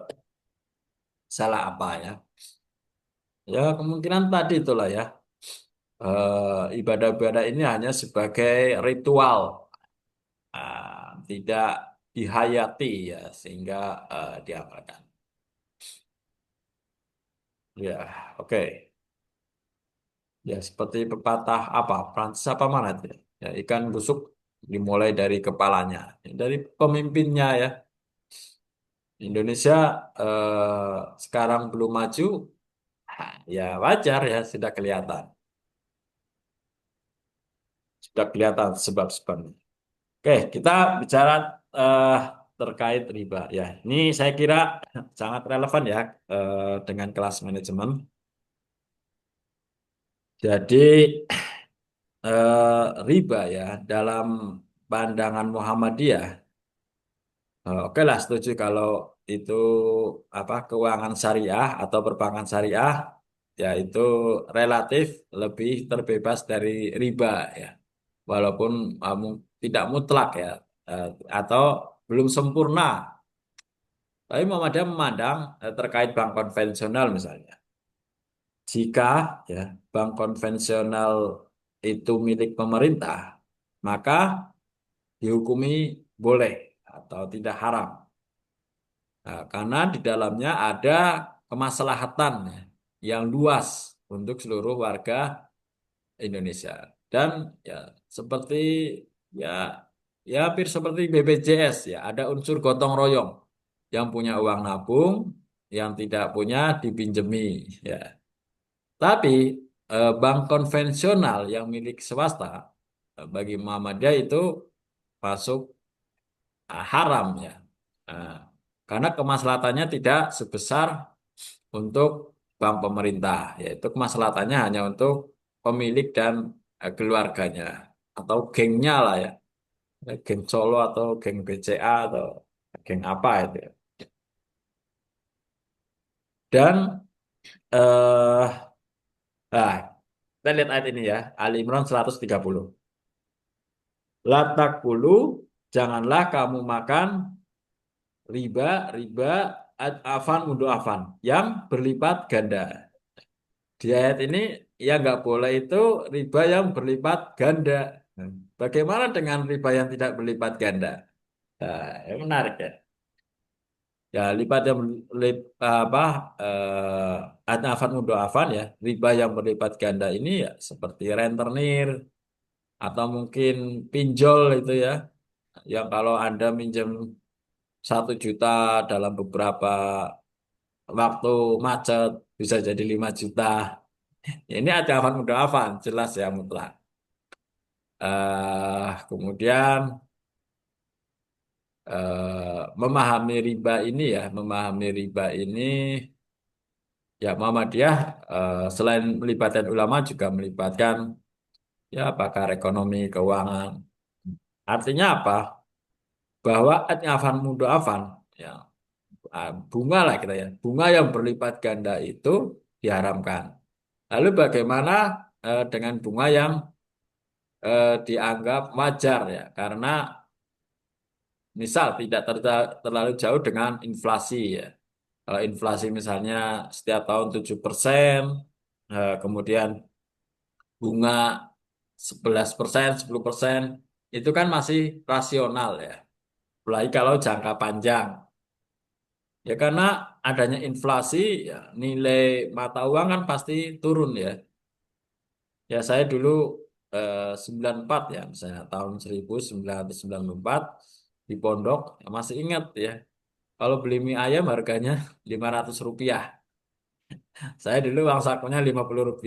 Speaker 7: salah apa ya? Ya kemungkinan tadi itulah ya. Ibadah-ibadah ini hanya sebagai ritual, tidak dihayati ya sehingga diamalkan. Ya, oke. Ya seperti pepatah apa? Prancis apa mana itu? Ya, ikan busuk dimulai dari kepalanya, dari pemimpinnya ya. Indonesia sekarang belum maju, ya wajar ya sudah kelihatan sebab-sebabnya. Oke, kita bicara eh, terkait riba ya. Ini saya kira sangat relevan ya dengan kelas manajemen. Jadi riba ya dalam pandangan Muhammadiyah, oke lah setuju kalau itu apa keuangan syariah atau perbankan syariah ya itu relatif lebih terbebas dari riba ya. Walaupun tidak mutlak ya eh, atau belum sempurna. Tapi Muhammadiyah memandang terkait bank konvensional misalnya. Jika ya bank konvensional itu milik pemerintah, maka dihukumi boleh atau tidak haram. Nah, karena di dalamnya ada kemaslahatan ya, yang luas untuk seluruh warga Indonesia. Dan ya seperti ya ya hampir seperti BPJS ya, ada unsur gotong royong. Yang punya uang nabung, yang tidak punya dipinjemi ya. Tapi bank konvensional yang milik swasta bagi Muhammadiyah itu masuk haram ya. Nah, karena kemaslahatannya tidak sebesar untuk bank pemerintah, yaitu kemaslahatannya hanya untuk pemilik dan keluarganya atau gengnya lah ya, geng Solo atau geng BCA atau geng apa itu. Ya. Dan nah, kita lihat ayat ini ya, Ali Imran 130. La takulu, janganlah kamu makan riba, afan mundu afan, yang berlipat ganda. di ayat ini yang nggak boleh itu riba yang berlipat ganda. Bagaimana dengan riba yang tidak berlipat ganda? Nah, yang menarik ya. Ya, lipat yang apa adnafan mudha'afan ya, riba yang berlipat ganda ini ya seperti rentenir atau mungkin pinjol itu ya. Yang kalau Anda minjem 1 juta dalam beberapa waktu macet bisa jadi 5 juta. Ya, ini adnafan mudha'afan jelas ya mutlak. Kemudian memahami riba ini ya Muhammadiyah selain melibatkan ulama juga melibatkan ya pakar ekonomi keuangan. Artinya apa? Bahwa adnyafan mudha'afan ya bunga lah kita ya. Bunga yang berlipat ganda itu diharamkan. Lalu bagaimana dengan bunga yang dianggap wajar ya? Karena misal tidak terlalu jauh dengan inflasi ya. Kalau inflasi misalnya setiap tahun 7%, kemudian bunga 11%, 10%, itu kan masih rasional ya. Apalagi kalau jangka panjang. Ya karena adanya inflasi, ya, nilai mata uang kan pasti turun ya. Ya saya dulu 94 ya, misalnya tahun 1994 di Pondok, ya masih ingat ya. Kalau beli mie ayam harganya Rp500. Saya dulu uang sakunya Rp50.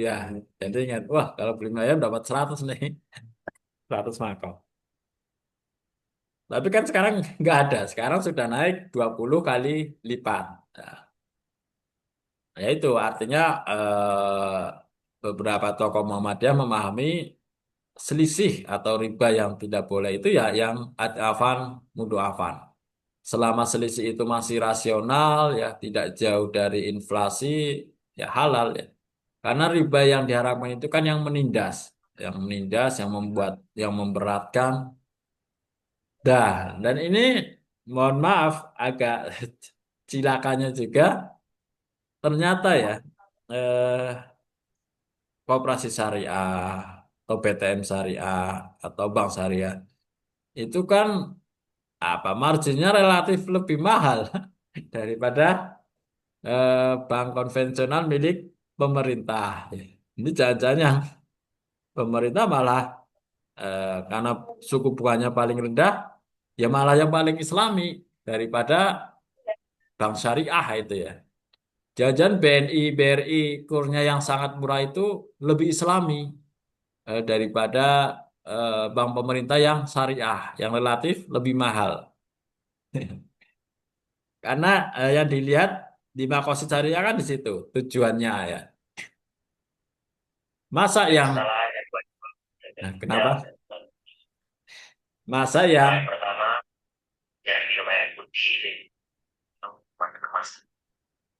Speaker 7: Jadi ingat, wah kalau beli mie ayam dapat 100 nih. 100 mangkok. Tapi kan sekarang nggak ada. Sekarang sudah naik 20 kali lipat. Nah, ya itu artinya beberapa tokoh Muhammadiyah memahami selisih atau riba yang tidak boleh itu ya yang adafan mudu'afan. Selama selisih itu masih rasional ya tidak jauh dari inflasi ya halal ya. Karena riba yang diharapkan itu kan yang menindas, yang membuat, yang memberatkan. Dan ini mohon maaf agak cilakanya juga ternyata ya eh, koperasi syariah atau BTN syariah atau bank syariah itu kan apa marginnya relatif lebih mahal daripada bank konvensional milik pemerintah. Ini jangan-jangan yang pemerintah malah karena suku bunganya paling rendah ya malah yang paling islami daripada bank syariah itu ya. Jajan BNI, BRI kurnya yang sangat murah itu lebih islami daripada bank pemerintah yang syariah, yang relatif lebih mahal. Karena yang dilihat di makosid syariah kan di situ tujuannya ya. Masa yang, nah, kenapa? Masa yang,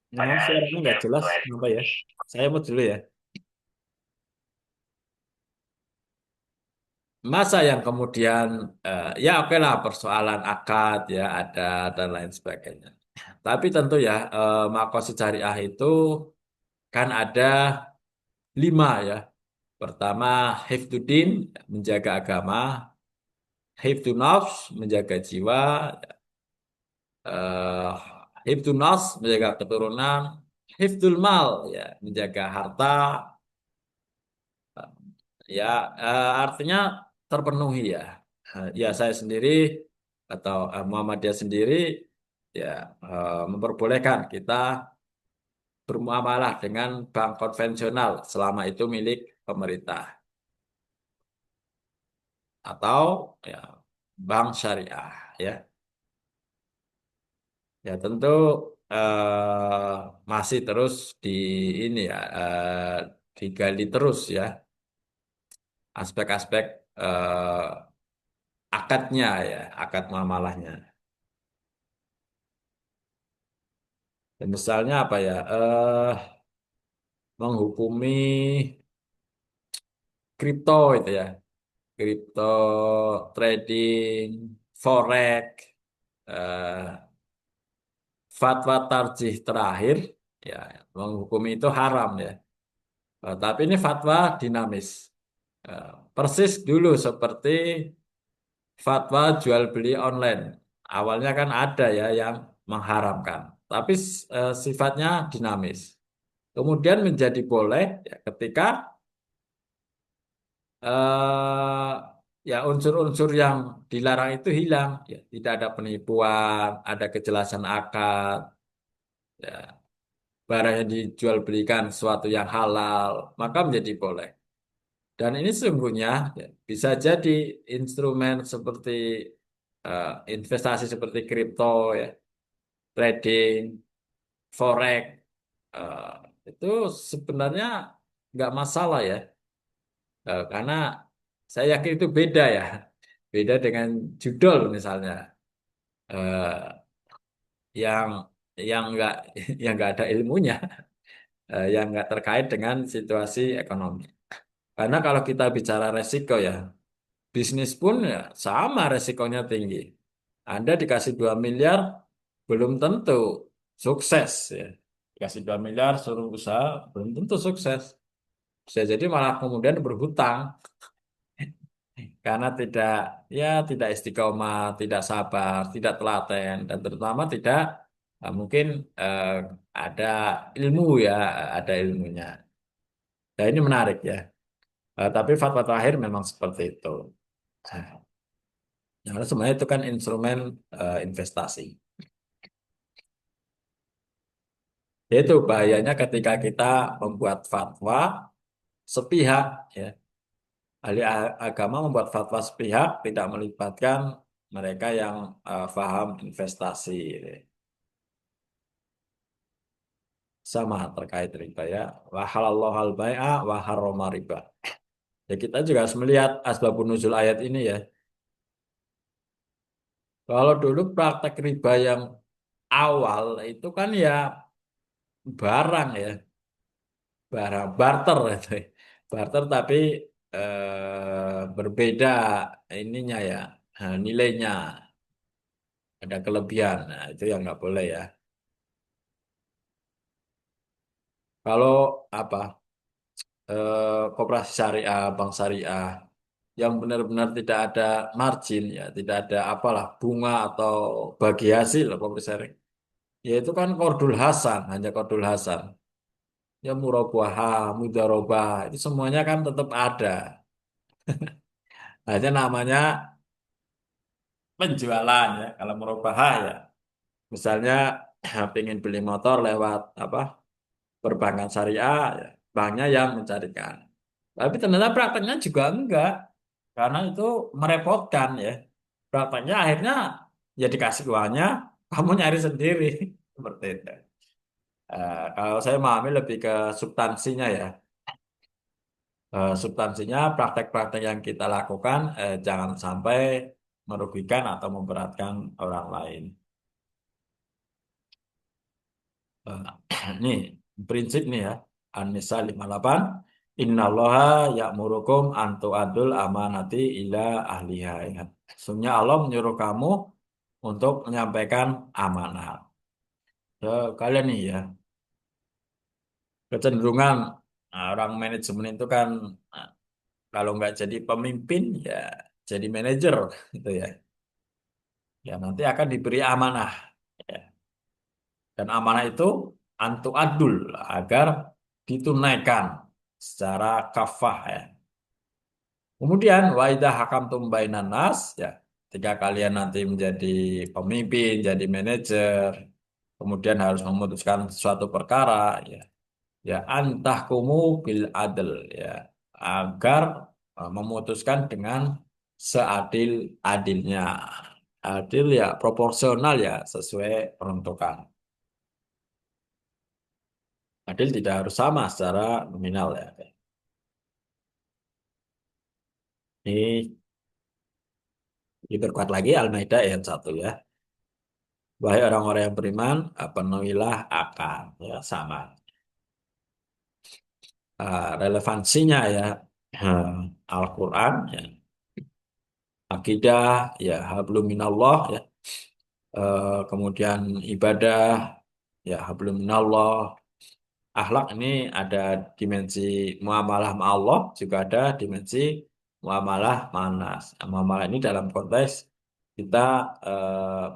Speaker 7: memang suaranya nggak jelas, kenapa ya? Saya mau dulu ya. Masa yang kemudian ya oke lah persoalan akad ya ada dan lain sebagainya. Tapi tentu ya makosid syariah itu kan ada 5 ya. Pertama hifdzuddin menjaga agama, hifdzun nafs menjaga jiwa, eh hifdzun nas menjaga keturunan, hifdzul mal ya menjaga harta ya artinya terpenuhi ya. Ya saya sendiri atau Muhammadiyah sendiri ya memperbolehkan kita bermuamalah dengan bank konvensional selama itu milik pemerintah atau ya bank syariah ya. Ya tentu masih terus di ini ya digali terus ya aspek-aspek akadnya ya akad muamalahnya. Dan misalnya apa ya menghukumi kripto itu ya kripto trading forex eh, fatwa tarjih terakhir ya menghukumi itu haram ya. Tapi ini fatwa dinamis. Persis dulu seperti fatwa jual beli online. Awalnya kan ada ya yang mengharamkan, tapi sifatnya dinamis. Kemudian menjadi boleh ya, ketika eh, ya unsur-unsur yang dilarang itu hilang, ya, tidak ada penipuan, ada kejelasan akad, ya, barang yang dijual belikan sesuatu yang halal, maka menjadi boleh. Dan ini sesungguhnya ya, bisa jadi instrumen seperti investasi seperti kripto, ya, trading, forex, eh, itu sebenarnya nggak masalah ya. Karena saya yakin itu beda ya, beda dengan judul misalnya eh, yang nggak yang nggak ada ilmunya, yang nggak terkait dengan situasi ekonomi. Karena kalau kita bicara resiko ya, bisnis pun ya sama resikonya tinggi. Anda dikasih 2 miliar belum tentu sukses ya. Dikasih 2 miliar suruh usaha belum tentu sukses. Bisa jadi malah kemudian berhutang karena tidak istiqomah, tidak sabar, tidak telaten, dan terutama tidak mungkin eh, ada ilmu ya, ada ilmunya. Nah ini menarik ya. Tapi fatwa terakhir memang seperti itu. Nah, sebenarnya itu kan instrumen investasi. Itu bahayanya ketika kita membuat fatwa sepihak ya. Ahli agama membuat fatwa sepihak tidak melibatkan mereka yang paham investasi. Sama terkait riba ya. Wa halallahu al bai'a wa harrama riba. Ya kita juga harus melihat asbabun nuzul ayat ini ya. Kalau dulu praktek riba yang awal itu kan ya barang ya, barang barter itu. Barter tapi berbeda ininya ya, nilainya ada kelebihan. Nah, itu yang nggak boleh ya. Kalau apa koperasi syariah, bank syariah yang benar-benar tidak ada margin ya, tidak ada apalah bunga atau bagi hasil koperasi syariah. Ya itu kan Qardul Hasan, hanya Qardul Hasan. Ya murabaha, mudharabah, itu semuanya kan tetap ada. Hanya namanya penjualan ya. Kalau murabaha ya, misalnya pengen beli motor lewat apa perbankan syariah, ya, banknya yang mencarikan. Tapi ternyata prakteknya juga enggak, karena itu merepotkan ya. Prakteknya akhirnya ya dikasih uangnya, kamu nyari sendiri. Seperti itu. Kalau saya memahami lebih ke substansinya ya. Substansinya praktek-praktek yang kita lakukan jangan sampai merugikan atau memberatkan orang lain. Eh, Nih prinsip nih ya. An-Nisa 58. Innallaha ya'murukum an tu'adul amanati ila ahliha. Ingat. Sesungguhnya Allah menyuruh kamu untuk menyampaikan amanah. Ya, kalian nih ya, kecenderungan orang manajemen itu kan nah, kalau nggak jadi pemimpin ya jadi manajer gitu ya. Ya nanti akan diberi amanah. Ya. Dan amanah itu antu adul agar ditunaikan secara kafah ya. Kemudian waidah hakam bainan nas ya. Ketika kalian nanti menjadi pemimpin, jadi manajer, kemudian harus memutuskan suatu perkara ya. Ya antahkumu bil adl ya agar memutuskan dengan seadil-adilnya. Adil ya proporsional ya sesuai peruntukan. Adil tidak harus sama secara nominal ya. Ini diperkuat lagi Al-Maidah ayat 1 ya. Wahai orang-orang yang beriman, penuhilah akal ya sama. Relevansinya ya Al-Quran ya. Akidah ya hablum minallah ya. Kemudian ibadah ya hablum minallah. akhlak ini ada dimensi muamalah sama Allah, juga ada dimensi muamalah manas. Nah, muamalah ini dalam konteks kita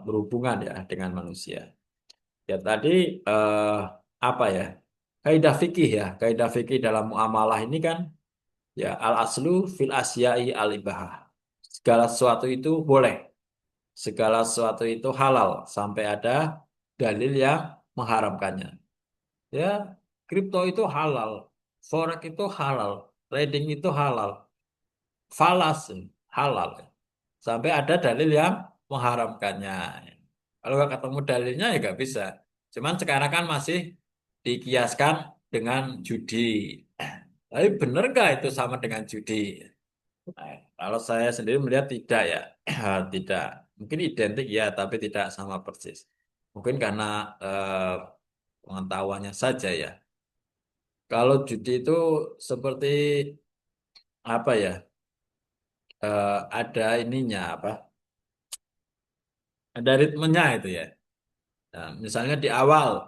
Speaker 7: berhubungan ya dengan manusia. Ya tadi apa ya? Kaidah fikih ya, kaidah fikih dalam muamalah ini kan ya al aslu fil asyai al ibahah. Segala sesuatu itu boleh, segala sesuatu itu halal sampai ada dalil yang mengharamkannya. Ya, kripto itu halal, forex itu halal, trading itu halal, falas halal. Sampai ada dalil yang mengharamkannya. Kalau nggak ketemu dalilnya ya nggak bisa. Cuman sekarang kan masih dikiaskan dengan judi. Tapi benar nggak itu sama dengan judi? Nah, kalau saya sendiri melihat tidak ya, tidak. Mungkin identik ya, tapi tidak sama persis. Mungkin karena pengetahuannya saja ya. Kalau judi itu seperti apa ya? Ada ininya apa? Ada ritmenya itu ya. Nah, misalnya di awal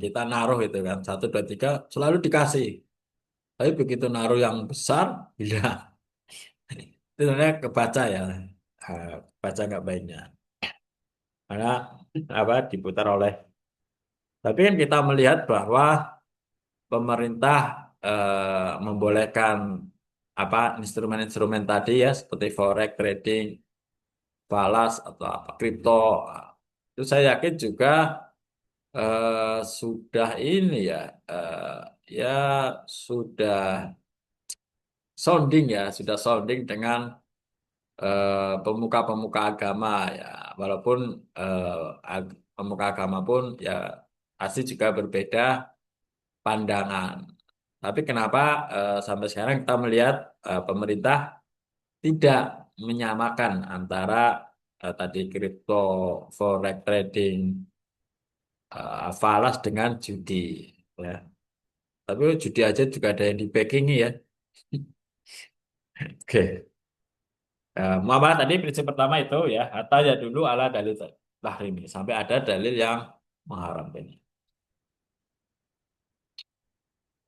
Speaker 7: kita naruh itu kan 1, 2, 3 selalu dikasih. Tapi begitu naruh yang besar hilang. Itu sebenarnya kebaca ya, baca nggak baiknya. Karena apa diputar oleh. Tapi kan kita melihat bahwa pemerintah membolehkan apa instrumen-instrumen tadi ya seperti forex, trading, falas atau apa kripto. Itu saya yakin juga sudah ini ya ya sudah sounding ya sudah sounding dengan pemuka-pemuka agama ya walaupun pemuka agama pun ya pasti juga berbeda pandangan. Tapi kenapa sampai sekarang kita melihat pemerintah tidak menyamakan antara tadi kripto, forex trading, falas dengan judi ya. Tapi judi aja juga ada yang di backingi ya. Oke. Muamalah tadi prinsip pertama itu ya, hatta ya dulu ala dalil tahrimi sampai ada dalil yang mengharamkan.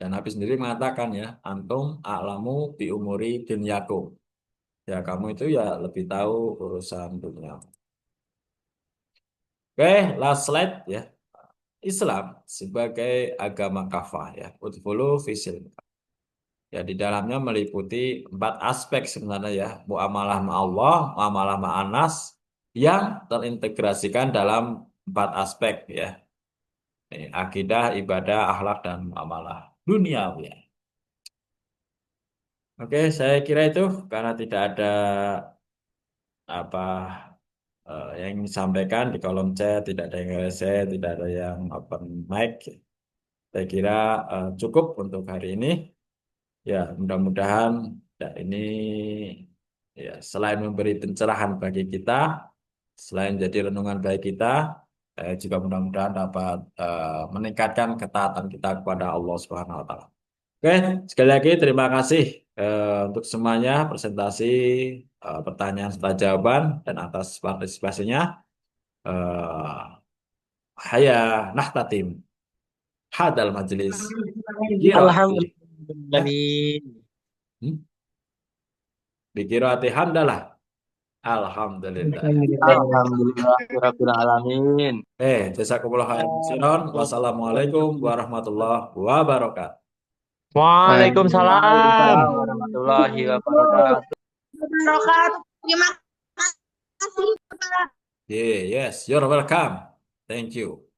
Speaker 7: Dan Nabi sendiri mengatakan ya, antum a'lamu bi umuri dunyakum. Ya kamu itu ya lebih tahu urusan dunia. Oke, last slide ya. Islam sebagai agama kafah ya, udhulu fisil. Ya di dalamnya meliputi 4 aspek sebenarnya ya, muamalah ma Allah, muamalah ma Anas yang terintegrasikan dalam 4 aspek ya. Akidah, ibadah, akhlak dan muamalah duniawi ya. Oke, saya kira itu karena tidak ada apa yang ingin disampaikan di kolom chat, tidak ada yang rese, tidak ada yang open mic. Saya kira cukup untuk hari ini. Ya, mudah-mudahan ya, ini ya selain memberi pencerahan bagi kita, selain jadi renungan bagi kita, juga mudah-mudahan dapat meningkatkan ketaatan kita kepada Allah Subhanahu wa taala. Oke, sekali lagi terima kasih untuk semuanya presentasi, pertanyaan serta jawaban dan atas partisipasinya. Haya nahtatim hadal majelis.
Speaker 2: Alhamdulillah.
Speaker 7: Bikirati hamdalah. Alhamdulillah.
Speaker 2: Alhamdulillah alamin.
Speaker 7: Jazakumullah khairan. Wassalamualaikum warahmatullahi wabarakatuh.
Speaker 2: Waalaikumsalam warahmatullahi wabarakatuh.
Speaker 6: Terima kasih.
Speaker 7: Yes, you're welcome. Thank you.